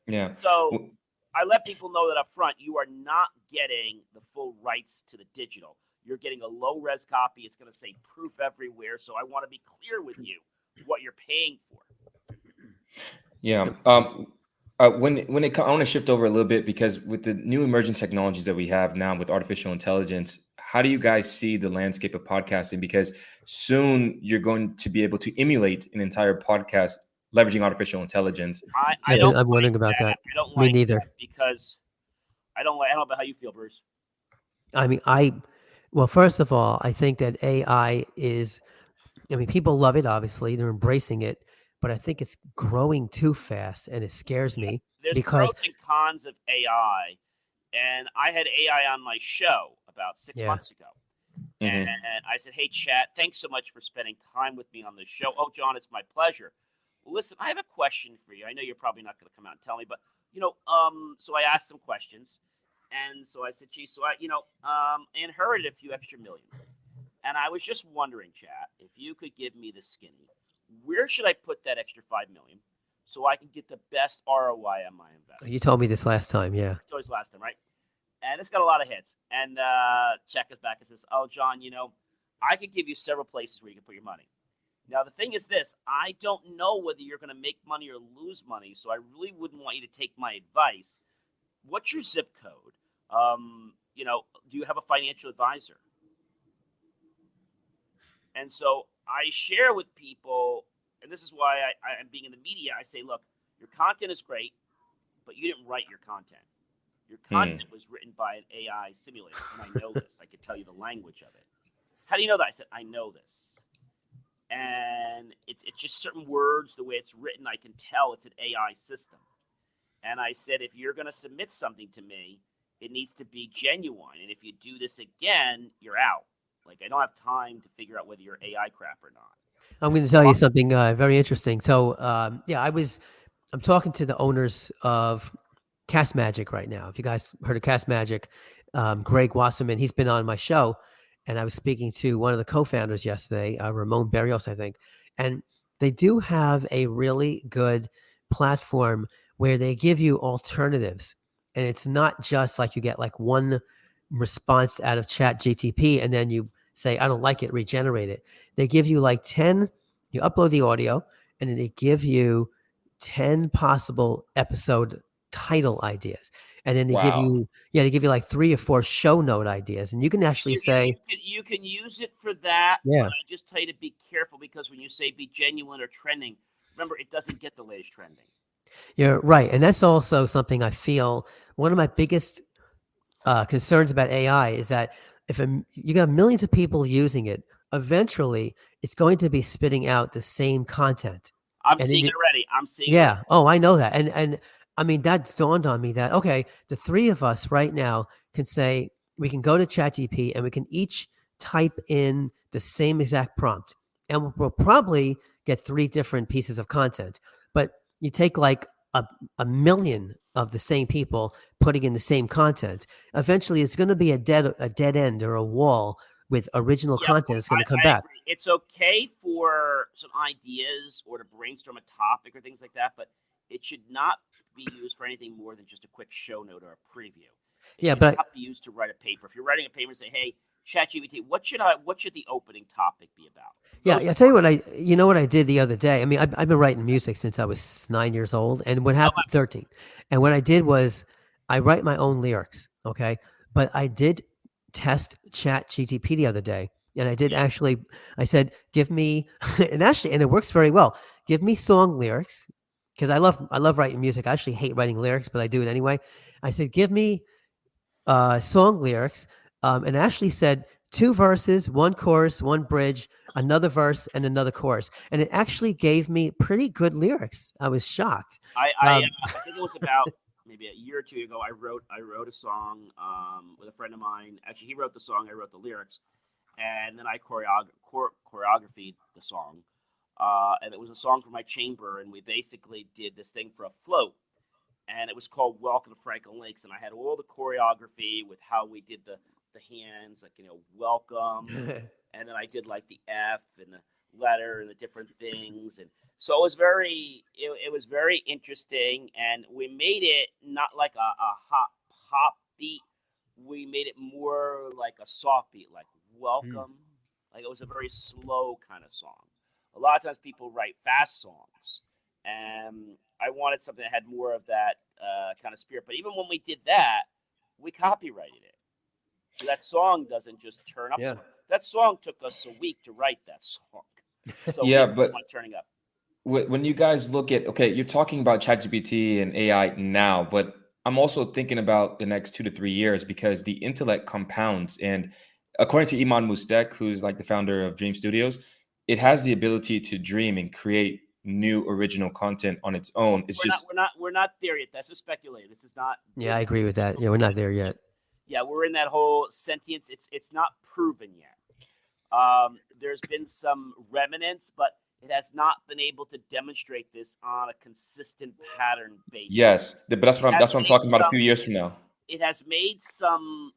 Yeah. So I let people know that up front, you are not getting the full rights to the digital. You're getting a low-res copy. It's going to say proof everywhere. So I want to be clear with you what you're paying for. Yeah. I want to shift over a little bit because with the new emerging technologies that we have now with artificial intelligence, how do you guys see the landscape of podcasting? Because soon you're going to be able to emulate an entire podcast leveraging artificial intelligence. I'm wondering about that. I don't Me like neither. that because I don't know about how you feel, Bruce. I mean, well, first of all, I think that AI is, people love it, obviously. They're embracing it. But I think it's growing too fast, and it scares me. There's because pros and cons of AI. And I had AI on my show about 6 months ago. And I said, hey, chat, thanks so much for spending time with me on this show. Oh, John, it's my pleasure. Well, listen, I have a question for you. I know you're probably not going to come out and tell me, but, so I asked some questions. And so I said, geez, so I inherited a few extra million. And I was just wondering, chat, if you could give me the skinny, where should I put that extra $5 million so I can get the best ROI on my investment? You told me this last time, yeah. I told you this last time, right? And it's got a lot of hits. And Check is back and says, oh, John, I could give you several places where you can put your money. Now, the thing is this. I don't know whether you're going to make money or lose money, so I really wouldn't want you to take my advice. What's your zip code? Do you have a financial advisor? And so I share with people, and this is why I'm being in the media, I say, look, your content is great, but you didn't write your content. Your content was written by an AI simulator, and I know this. I could tell you the language of it. How do you know that? I said, I know this. And it's just certain words, the way it's written, I can tell it's an AI system. And I said, if you're going to submit something to me, it needs to be genuine. And if you do this again, you're out. Like, I don't have time to figure out whether you're AI crap or not. I'm going to tell you something very interesting. So, I'm talking to the owners of Cast Magic right now. If you guys heard of Cast Magic, Greg Wasserman, he's been on my show, and I was speaking to one of the co-founders yesterday, Ramon Berrios, I think, and they do have a really good platform where they give you alternatives, and it's not just like you get like one response out of Chat GTP, and then you say, I don't like it, regenerate it. They give you like 10, you upload the audio, and then they give you 10 possible episode title ideas. And then Wow. they give you like 3 or 4 show note ideas. And you can actually say, you can use it for that, yeah, but I just tell you to be careful because when you say be genuine or trending, remember it doesn't get the latest trending. you're right. And that's also something I feel one of my biggest concerns about AI is that if you got millions of people using it, eventually it's going to be spitting out the same content. I'm And seeing then it already. I'm seeing it yeah. already. Oh, I know that. And I mean, that's dawned on me that, okay, the 3 of us right now can say, we can go to ChatGPT and we can each type in the same exact prompt. And we'll probably get 3 different pieces of content. But you take like a million of the same people putting in the same content. Eventually, it's going to be a dead end or a wall with original Yeah, content that's going to come I back. agree. It's okay for some ideas or to brainstorm a topic or things like that, but it should not be used for anything more than just a quick show note or a preview. It Yeah, should but not be used to write a paper. If you're writing a paper and say, "Hey, ChatGPT, what should the opening topic be about?" yeah, Those I'll tell you what you know what I did the other day. I mean, I've been writing music since I was 9 years old, and what happened 13. And what I did was I write my own lyrics, okay? But I did test Chat GTP the other day, and I did actually I said, "Give me," and it works very well. Give me song lyrics because I love writing music. I actually hate writing lyrics, but I do it anyway. I said, "Give me song lyrics," and Ashley said 2 verses, 1 chorus, 1 bridge, another verse, and another chorus, and it actually gave me pretty good lyrics. I was shocked. I think it was about maybe a year or 2 ago. I wrote a song with a friend of mine. Actually, he wrote the song. I wrote the lyrics, and then I choreographed the song. And it was a song for my chamber, and we basically did this thing for a float, and it was called "Welcome to Franklin Lakes." And I had all the choreography with how we did the hands, like welcome, and then I did like the F and the letter and the different things, and so it was very interesting, and we made it not like a hot pop beat. We made it more like a soft beat, like welcome. Like it was a very slow kind of song. A lot of times people write fast songs, and I wanted something that had more of that kind of spirit. But even when we did that, we copyrighted it. So that song doesn't just turn up. Yeah. That song took us a week to write that song. So Yeah, we but want turning up. when you guys look at, okay, you're talking about ChatGPT and AI now, but I'm also thinking about the next 2 to 3 years because the intellect compounds. And according to Iman Mustek, who's like the founder of Dream Studios, it has the ability to dream and create new original content on its own. It's just We're not there yet. That's a speculative. This is not. Yeah, I agree with that. Yeah, we're not there yet. Yeah, we're in that whole sentience. It's not proven yet. There's been some remnants, but it has not been able to demonstrate this on a consistent pattern basis. yes, but that's what I'm talking about a few years from now. It has made some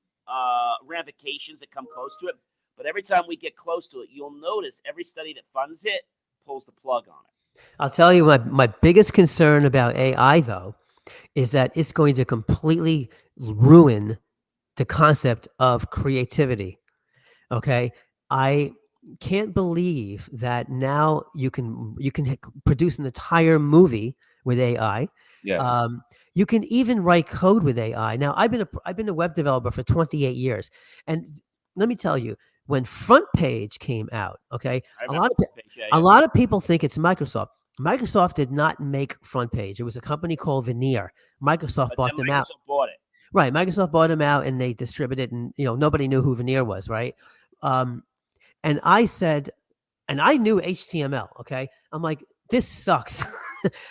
ramifications that come close to it, but every time we get close to it, you'll notice every study that funds it pulls the plug on it. I'll tell you my biggest concern about AI though is that it's going to completely ruin the concept of creativity. Okay. I can't believe that now you can produce an entire movie with AI. Yeah. You can even write code with AI. Now I've been a web developer for 28 years. And let me tell you, when Front Page came out, okay, a lot of people think it's Microsoft. Microsoft did not make Front Page. It was a company called Veneer. Microsoft bought them out. Bought it. Right. Microsoft bought them out and they distributed, and nobody knew who Veneer was, right? And I said, and I knew HTML. Okay, I'm like, this sucks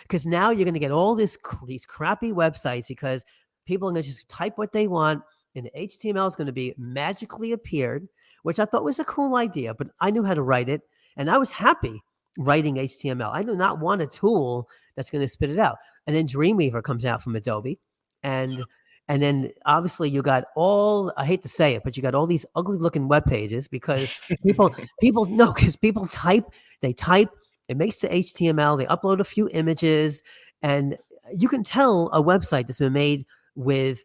because now you're going to get all these crappy websites because people are going to just type what they want, and the HTML is going to be magically appeared, which I thought was a cool idea, but I knew how to write it, and I was happy writing HTML. I do not want a tool that's going to spit it out. And then Dreamweaver comes out from Adobe, and then obviously you got all, I hate to say it, but you got all these ugly looking web pages because people no, because people type, it makes the HTML, they upload a few images, and you can tell a website that's been made with,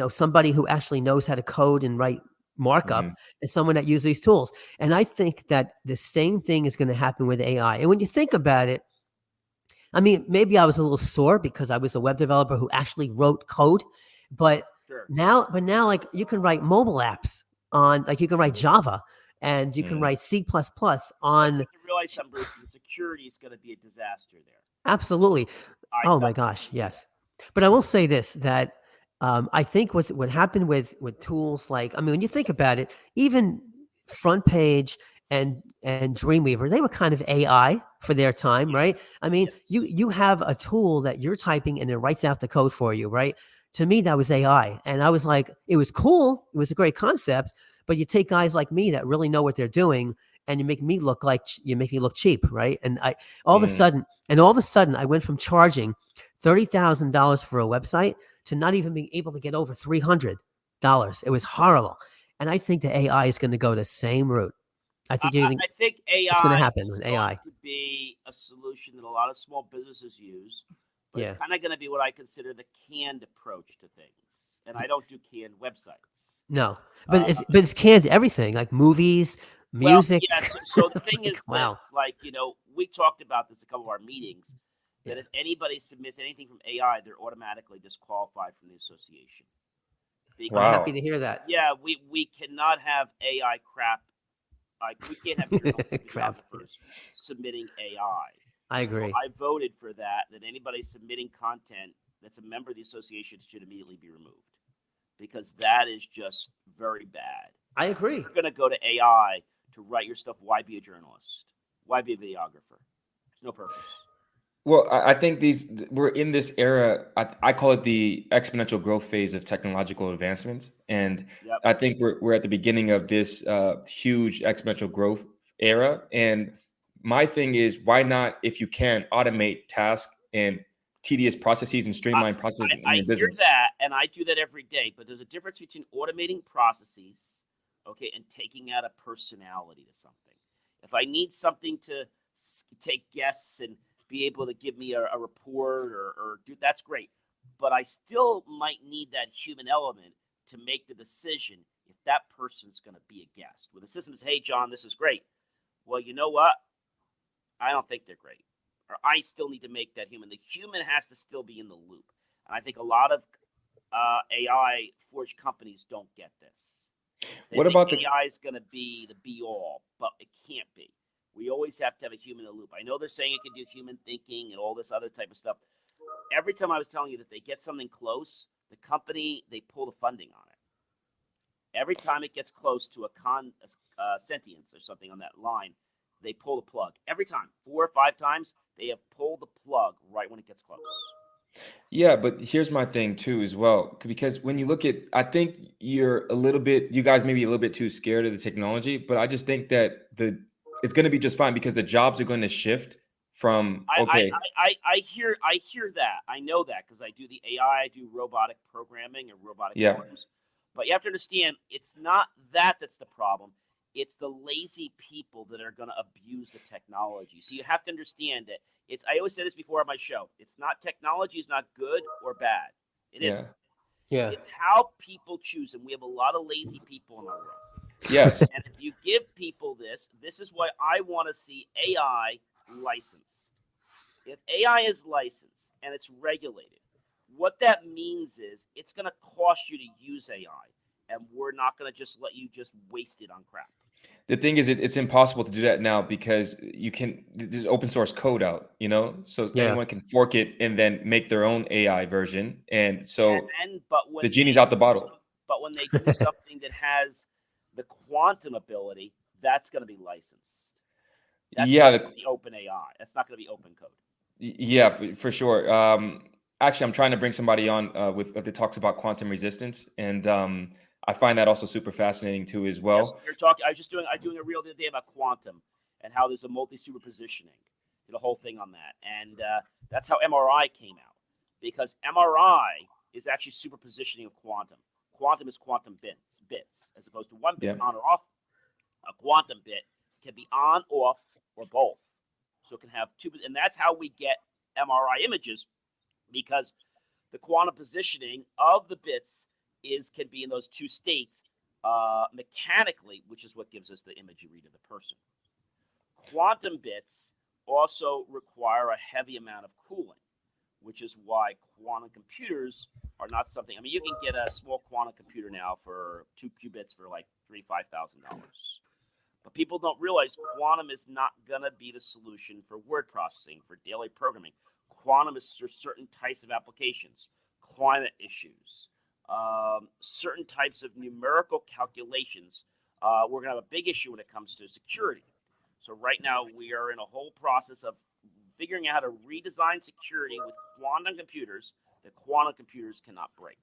somebody who actually knows how to code and write markup Mhm. and someone that uses these tools. And I think that the same thing is going to happen with AI. And when you think about it, I mean, maybe I was a little sore because I was a web developer who actually wrote code, but Sure. now, like you can write mobile apps on, like you can write Java and you can Mm. write C++ But on. you realize something, Bruce, the security is going to be a disaster there. Absolutely. I Oh tell my gosh, yes. But I will say this, that I think what happened with tools like, I mean, when you think about it, even Front Page and Dreamweaver, they were kind of AI for their time, right? Yes. I mean, Yes. you have a tool that you're typing and it writes out the code for you, right? To me, that was AI, and I was like, it was cool, it was a great concept, but you take guys like me that really know what they're doing, and you make me look like you make me look cheap, right? And all of a sudden, I went from charging $30,000 for a website to not even being able to get over $300. It was horrible. And I think the AI is going to go the same route. I think I think it's going to AI happen is with going AI. to be a solution that a lot of small businesses use, but it's Yeah. kind of going to be what I consider the canned approach to things. And I don't do canned websites. No, but it's canned everything, like movies, Well, music. yeah. So the thing Like, is wow. this, like, we talked about this a couple of our meetings, that Yeah. if anybody submits anything from AI, they're automatically disqualified from the association. I'm Because, happy Wow. to hear that. yeah, we cannot have AI crap. Like, we can't have journalists and Crap. videographers submitting AI. I So agree. I voted for that anybody submitting content that's a member of the association should immediately be removed, because that is just very bad. I agree. If you're going to go to AI to write your stuff, why be a journalist? Why be a videographer? There's no purpose. Well, I think we're in this era. I call it the exponential growth phase of technological advancements, and Yep. I think we're at the beginning of this huge exponential growth era. And my thing is, why not, if you can, automate tasks and tedious processes and streamline processes in I your hear business? that, and I do that every day. But there's a difference between automating processes, okay, and taking out a personality to something. If I need something to take guests and be able to give me a report or do, that's great. But I still might need that human element to make the decision if that person's going to be a guest. Where the system says, "Hey, John, this is great." Well, you know what? I don't think they're great. Or I still need to make that human. The human has to still be in the loop. And I think a lot of AI forged companies don't get this. They What think about the AI is going to be the be all, but it can't be. We always have to have a human in the loop. I know they're saying it can do human thinking and all this other type of stuff. Every time I was telling you that they get something close, the company, they pull the funding on it. Every time it gets close to a sentience or something on that line, they pull the plug. Every time, 4 or 5 times, they have pulled the plug right when it gets close. Yeah, but here's my thing too as well, because when you look at, I think you guys may be a little bit too scared of the technology, but I just think that it's going to be just fine because the jobs are going to shift from, okay, I hear that. I know that because I do the AI, I do robotic programming and robotic yeah, arms. But you have to understand, it's not that's the problem. It's the lazy people that are going to abuse the technology. So you have to understand that I always say this before on my show. It's not, technology is not good or bad. It yeah, isn't. Yeah. It's how people choose, and we have a lot of lazy people in our world. yes. And if you give people this is why I want to see AI licensed. If AI is licensed and it's regulated, what that means is it's going to cost you to use AI, and we're not going to just let you just waste it on crap. The thing is, it's impossible to do that now because there's open source code out, so Yeah. anyone can fork it and then make their own AI version. And so But when the genie's out the bottle. But when they do something that has the quantum ability, that's going to be licensed. That's Yeah, not the open AI. That's not going to be open code. yeah, for sure. Actually, I'm trying to bring somebody on that talks about quantum resistance, and I find that also super fascinating too as Yes, well. you're talking. I'm doing a reel the other day about quantum, and how there's a multi-superpositioning, the whole thing on that. And that's how MRI came out, because MRI is actually superpositioning of quantum. Quantum is quantum bits, as opposed to one bit on or off. A quantum bit can be on, off, or both. So it can have two, and that's how we get MRI images, because the quantum positioning of the bits can be in those two states mechanically, which is what gives us the image you read of the person. Quantum bits also require a heavy amount of cooling, which is why quantum computers are not something. I mean, you can get a small quantum computer now for 2 qubits for like $3,000-$5,000. But people don't realize quantum is not going to be the solution for word processing, for daily programming. Quantum is for certain types of applications, climate issues, certain types of numerical calculations. We're going to have a big issue when it comes to security. So right now we are in a whole process of figuring out how to redesign security with quantum computers that quantum computers cannot break.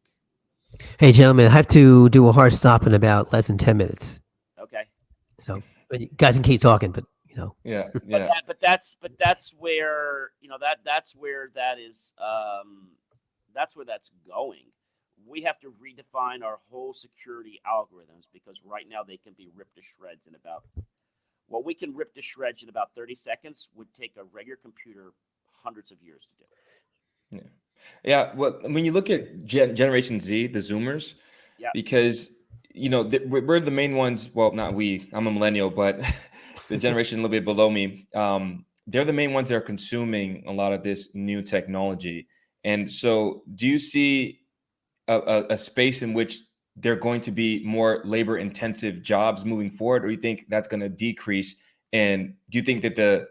Hey, gentlemen, I have to do a hard stop in about less than 10 minutes. Okay. So but you guys can keep talking, but Yeah. But that's where that's where that's going. We have to redefine our whole security algorithms, because right now they can be ripped to shreds in about what we can rip to shreds in about 30 seconds would take a regular computer hundreds of years to do. Yeah. Well, when you look at Generation Z, the Zoomers, because we're the main ones. Well, not we. I'm a millennial, but the generation a little bit below me, they're the main ones that are consuming a lot of this new technology. And so, do you see a space in which they're going to be more labor-intensive jobs moving forward, or do you think that's going to decrease? And do you think that the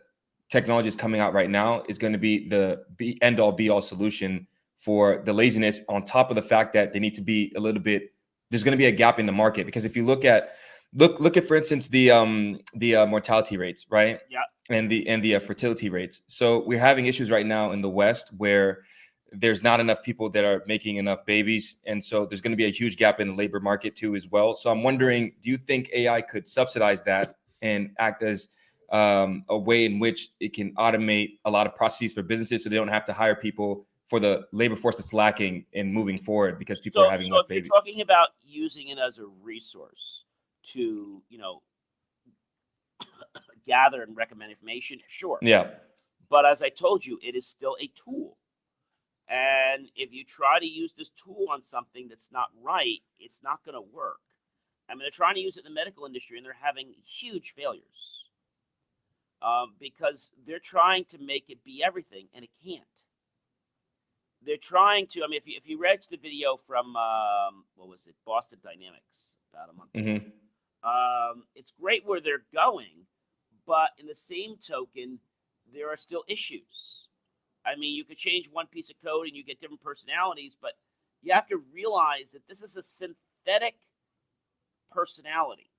technology is coming out right now is going to be the end-all, be-all solution for the laziness, on top of the fact that they need to be a little bit? There's going to be a gap in the market, because if you look at, for instance, the mortality rates, right? Yeah. And the fertility rates. So we're having issues right now in the West where there's not enough people that are making enough babies, and so there's going to be a huge gap in the labor market too as well. So I'm wondering, do you think AI could subsidize that and act as a way in which it can automate a lot of processes for businesses, so they don't have to hire people for the labor force that's lacking in moving forward because people are having less babies? So if you're talking about using it as a resource to, gather and recommend information, sure. Yeah. But as I told you, it is still a tool. And if you try to use this tool on something that's not right, it's not going to work. I mean, they're trying to use it in the medical industry, and they're having huge failures because they're trying to make it be everything, and it can't. They're trying to. I mean, if you read the video from Boston Dynamics about a month ago, it's great where they're going, but in the same token, there are still issues. I mean, you could change one piece of code and you get different personalities, but you have to realize that this is a synthetic personality.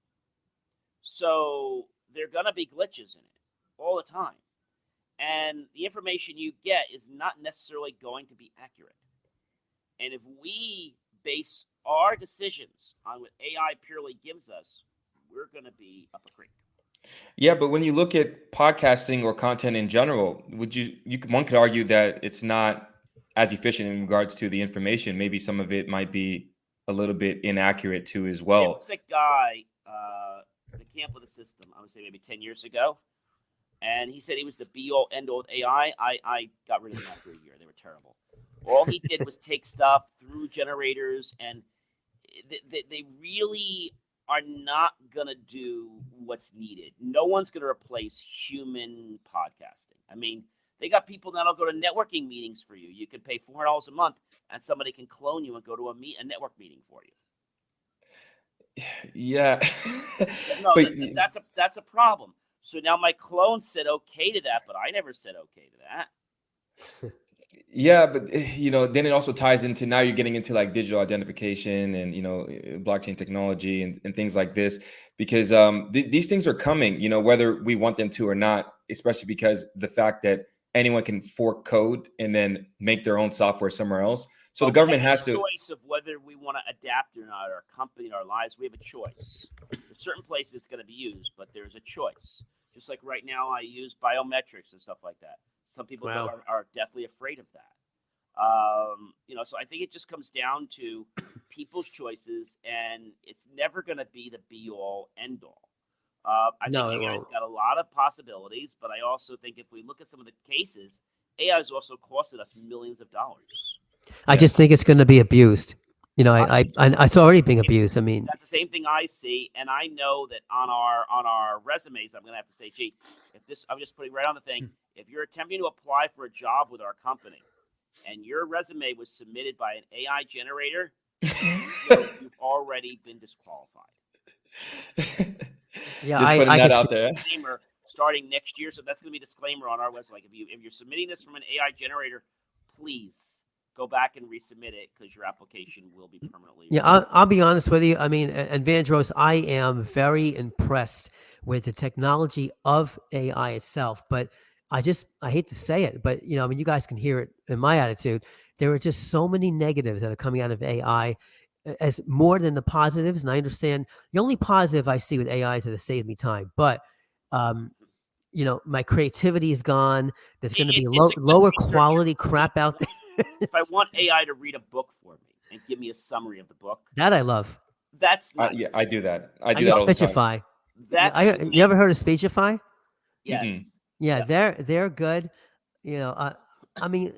So there are going to be glitches in it all the time. And the information you get is not necessarily going to be accurate. And if we base our decisions on what AI purely gives us, we're going to be up a creek. Yeah, but when you look at podcasting or content in general, one could argue that it's not as efficient in regards to the information. Maybe some of it might be a little bit inaccurate too as well. There was a guy that came up with a system, I would say maybe 10 years ago, and he said he was the be-all, end-all with AI. I got rid of them after a year. They were terrible. All he did was take stuff through generators, and they really are not going to do what's needed. No one's going to replace human podcasting. I mean, they got people that'll go to networking meetings for you. You can pay $400 a month, and somebody can clone you and go to a network meeting for you. Yeah. No, that's a problem. So now my clone said okay to that, but I never said okay to that. Yeah, but then it also ties into, now you're getting into like digital identification and blockchain technology and things like this, because these things are coming, whether we want them to or not, especially because the fact that anyone can fork code and then make their own software somewhere else. So the government has to choice of whether we want to adapt or not, our company, our lives. We have a choice. There's certain places it's going to be used, but there's a choice. Just like right now, I use biometrics and stuff like that. Some people are deathly afraid of that. So I think it just comes down to people's choices, and it's never going to be the be-all, end-all. I think you guys got a lot of possibilities, but I also think if we look at some of the cases, AI has also costed us millions of dollars. I just think it's going to be abused. It's already being abused. I mean, that's the same thing I see, and I know that on our resumes, I'm going to have to say, gee, I'm just putting right on the thing. If you're attempting to apply for a job with our company, and your resume was submitted by an AI generator, you've already been disqualified. Yeah, just putting that out there. Disclaimer starting next year, so that's going to be a disclaimer on our website. Like if you're submitting this from an AI generator, please go back and resubmit it because your application will be permanently. Yeah, I'll be honest with you. I mean, and Vandross, I am very impressed with the technology of AI itself, but I hate to say it, but I mean, you guys can hear it in my attitude. There are just so many negatives that are coming out of AI as more than the positives. And I understand the only positive I see with AI is that it saved me time, but my creativity is gone. There's going to be lower quality crap out there. If I want AI to read a book for me and give me a summary of the book, that I love. That's nice. Yeah, I do that. I do that all the time. Speechify. That's you ever heard of Speechify? Yes. Mm-hmm. Yeah, they're good. I mean,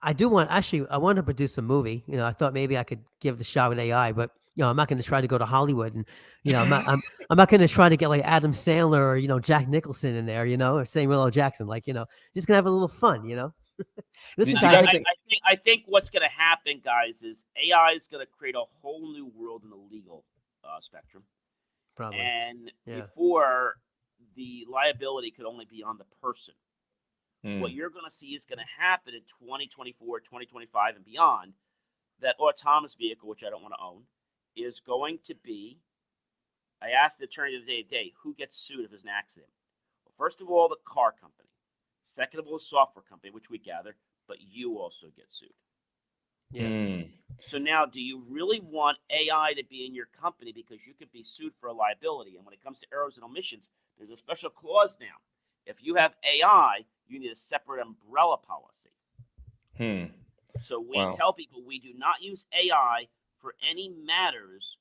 I want to produce a movie. I thought maybe I could give the shot with AI, but I'm not going to try to go to Hollywood, and I'm not going to try to get like Adam Sandler or Jack Nicholson in there, or Samuel L. Jackson. Like, just gonna have a little fun, Listen, guys, I think what's going to happen, guys, is AI is going to create a whole new world in the legal spectrum. Probably. And before, the liability could only be on the person. What you're going to see is going to happen in 2024, 2025, and beyond, that autonomous vehicle, which I don't want to own, is going to be, I asked the attorney the other day, who gets sued if there's an accident? Well, first of all, the car company. Second of all, the software company, which we gather, but you also get sued. Yeah. So now, do you really want AI to be in your company because you could be sued for a liability? And when it comes to errors and omissions, there's a special clause now. If you have AI, you need a separate umbrella policy. So we tell people we do not use AI for any matters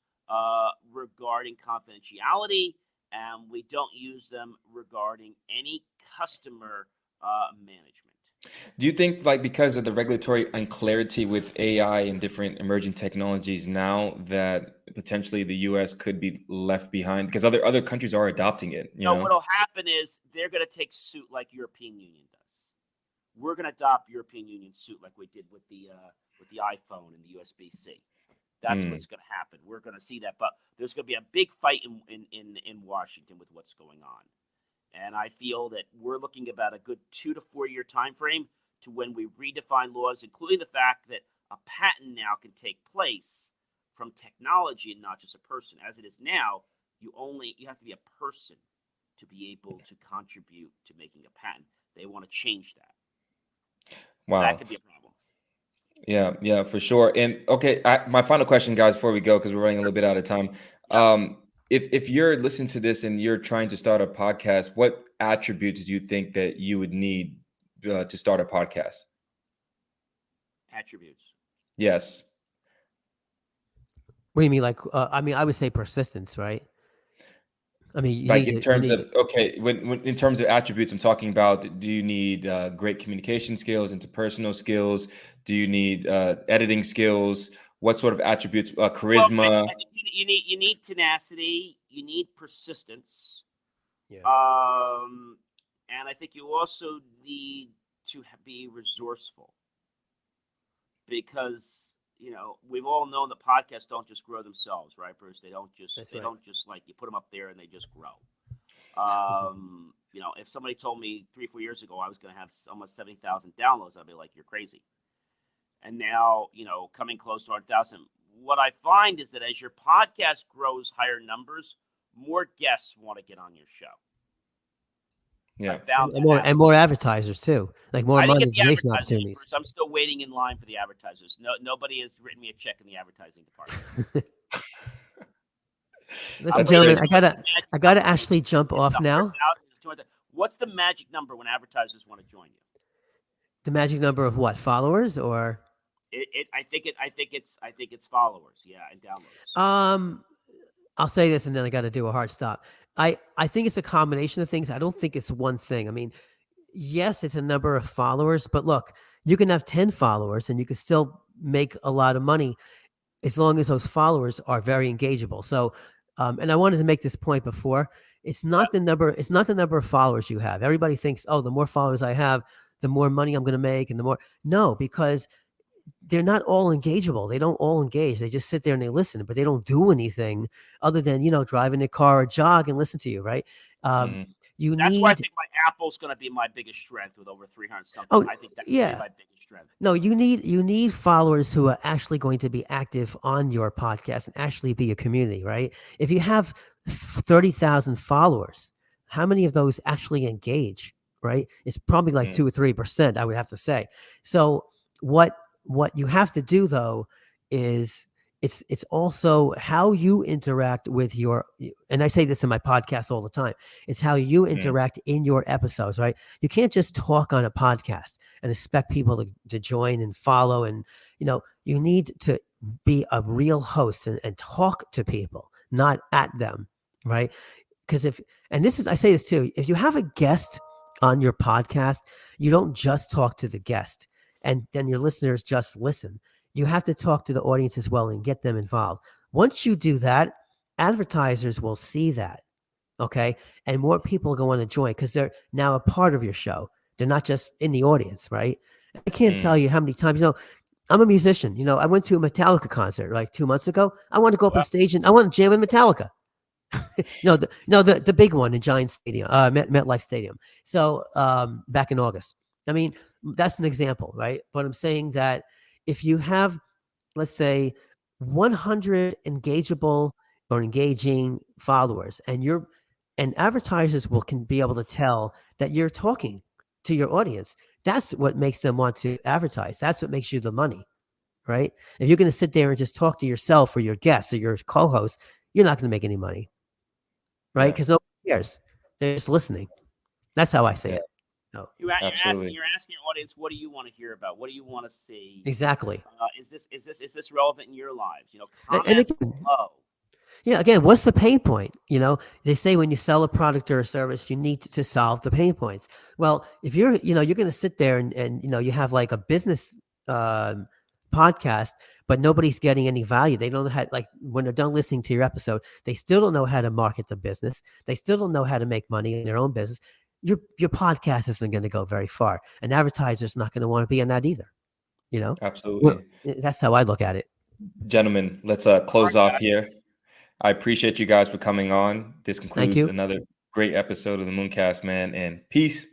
regarding confidentiality, and we don't use them regarding any customer management. Do you think, like, because of the regulatory unclarity with AI and different emerging technologies now, that potentially the U.S. could be left behind because other countries are adopting it? What'll happen is they're going to take suit like European Union does. We're going to adopt European Union suit like we did with the iPhone and the USB-C. That's what's going to happen. We're going to see that, but there's going to be a big fight in Washington with what's going on. And I feel that we're looking about a good 2 to 4 year time frame to when we redefine laws, including the fact that a patent now can take place from technology and not just a person. As it is now, you have to be a person to be able to contribute to making a patent. They want to change that. Wow. That could be a problem. Yeah, for sure. And okay, my final question, guys, before we go, because we're running a little bit out of time. If you're listening to this and you're trying to start a podcast, what attributes do you think that you would need to start a podcast? Attributes. Yes. What do you mean? Like, I would say persistence, right? I mean, when in terms of attributes, I'm talking about, do you need great communication skills, interpersonal skills? Do you need editing skills? What sort of attributes? Charisma? Well, I think you need tenacity. You need persistence. Yeah. And I think you also need to be resourceful, because we've all known the podcasts don't just grow themselves, right, Bruce? They don't just don't just like you put them up there and they just grow. If somebody told me 3-4 years ago I was going to have almost 70,000 downloads, I'd be like, you're crazy. And now, coming close to 100,000. What I find is that as your podcast grows higher numbers, more guests want to get on your show. Yeah, and more advertisers too, like more monetization opportunities. I'm still waiting in line for the advertisers. Nobody has written me a check in the advertising department. Listen, gentlemen, I gotta actually jump off now. join. What's the magic number when advertisers want to join you? The magic number of what? Followers or? I think it's followers. Yeah, and downloads. I'll say this and then I got to do a hard stop. I think it's a combination of things. I don't think it's one thing. I mean, yes, it's a number of followers, but look, you can have 10 followers and you can still make a lot of money as long as those followers are very engageable. So, and I wanted to make this point before. It's not the number. It's not the number of followers you have. Everybody thinks, oh, the more followers I have, the more money I'm going to make, and the more. No, because they're not all engageable. They don't all engage. They just sit there and they listen, but they don't do anything other than, driving a car or jog and listen to you, right? That's why I think my Apple's going to be my biggest strength with over 300 something. Oh, I think that's going to be my biggest strength. No, you need followers who are actually going to be active on your podcast and actually be a community, right? If you have 30,000 followers, how many of those actually engage, right? It's probably like 2 or 3%, I would have to say. So what you have to do though is it's also how you interact with your, and I say this in my podcast all the time, it's how you interact in your episodes, right? You can't just talk on a podcast and expect people to join and follow. And, you need to be a real host and talk to people, not at them, right? Because I say this too, if you have a guest on your podcast, you don't just talk to the guest and then your listeners just listen. You have to talk to the audience as well and get them involved. Once you do that, advertisers will see that, okay? And more people go on to join because they're now a part of your show. They're not just in the audience, right? I can't tell you how many times, I'm a musician. I went to a Metallica concert like 2 months ago. I want to go up on stage and I want to jam with Metallica. The big one in Giant Stadium, MetLife Stadium. So back in August. I mean, that's an example, right? But I'm saying that if you have, let's say, 100 engageable or engaging followers, and advertisers can be able to tell that you're talking to your audience, that's what makes them want to advertise. That's what makes you the money, right? If you're going to sit there and just talk to yourself or your guests or your co-host, you're not going to make any money, right? Because nobody cares. They're just listening. That's how I say it. No. You're asking your audience, what do you want to hear about? What do you want to see? Exactly. Is this relevant in your lives? And Comment again, below. Yeah, again, what's the pain point? They say when you sell a product or a service, you need to solve the pain points. Well, if you're going to sit there and you have like a business podcast, but nobody's getting any value. They don't know how, like when they're done listening to your episode, they still don't know how to market the business. They still don't know how to make money in their own business. Your podcast isn't going to go very far. An advertiser's not going to want to be on that either. Absolutely. That's how I look at it. Gentlemen, let's close off here. I appreciate you guys for coming on. This concludes another great episode of the Mooncast, man, and peace.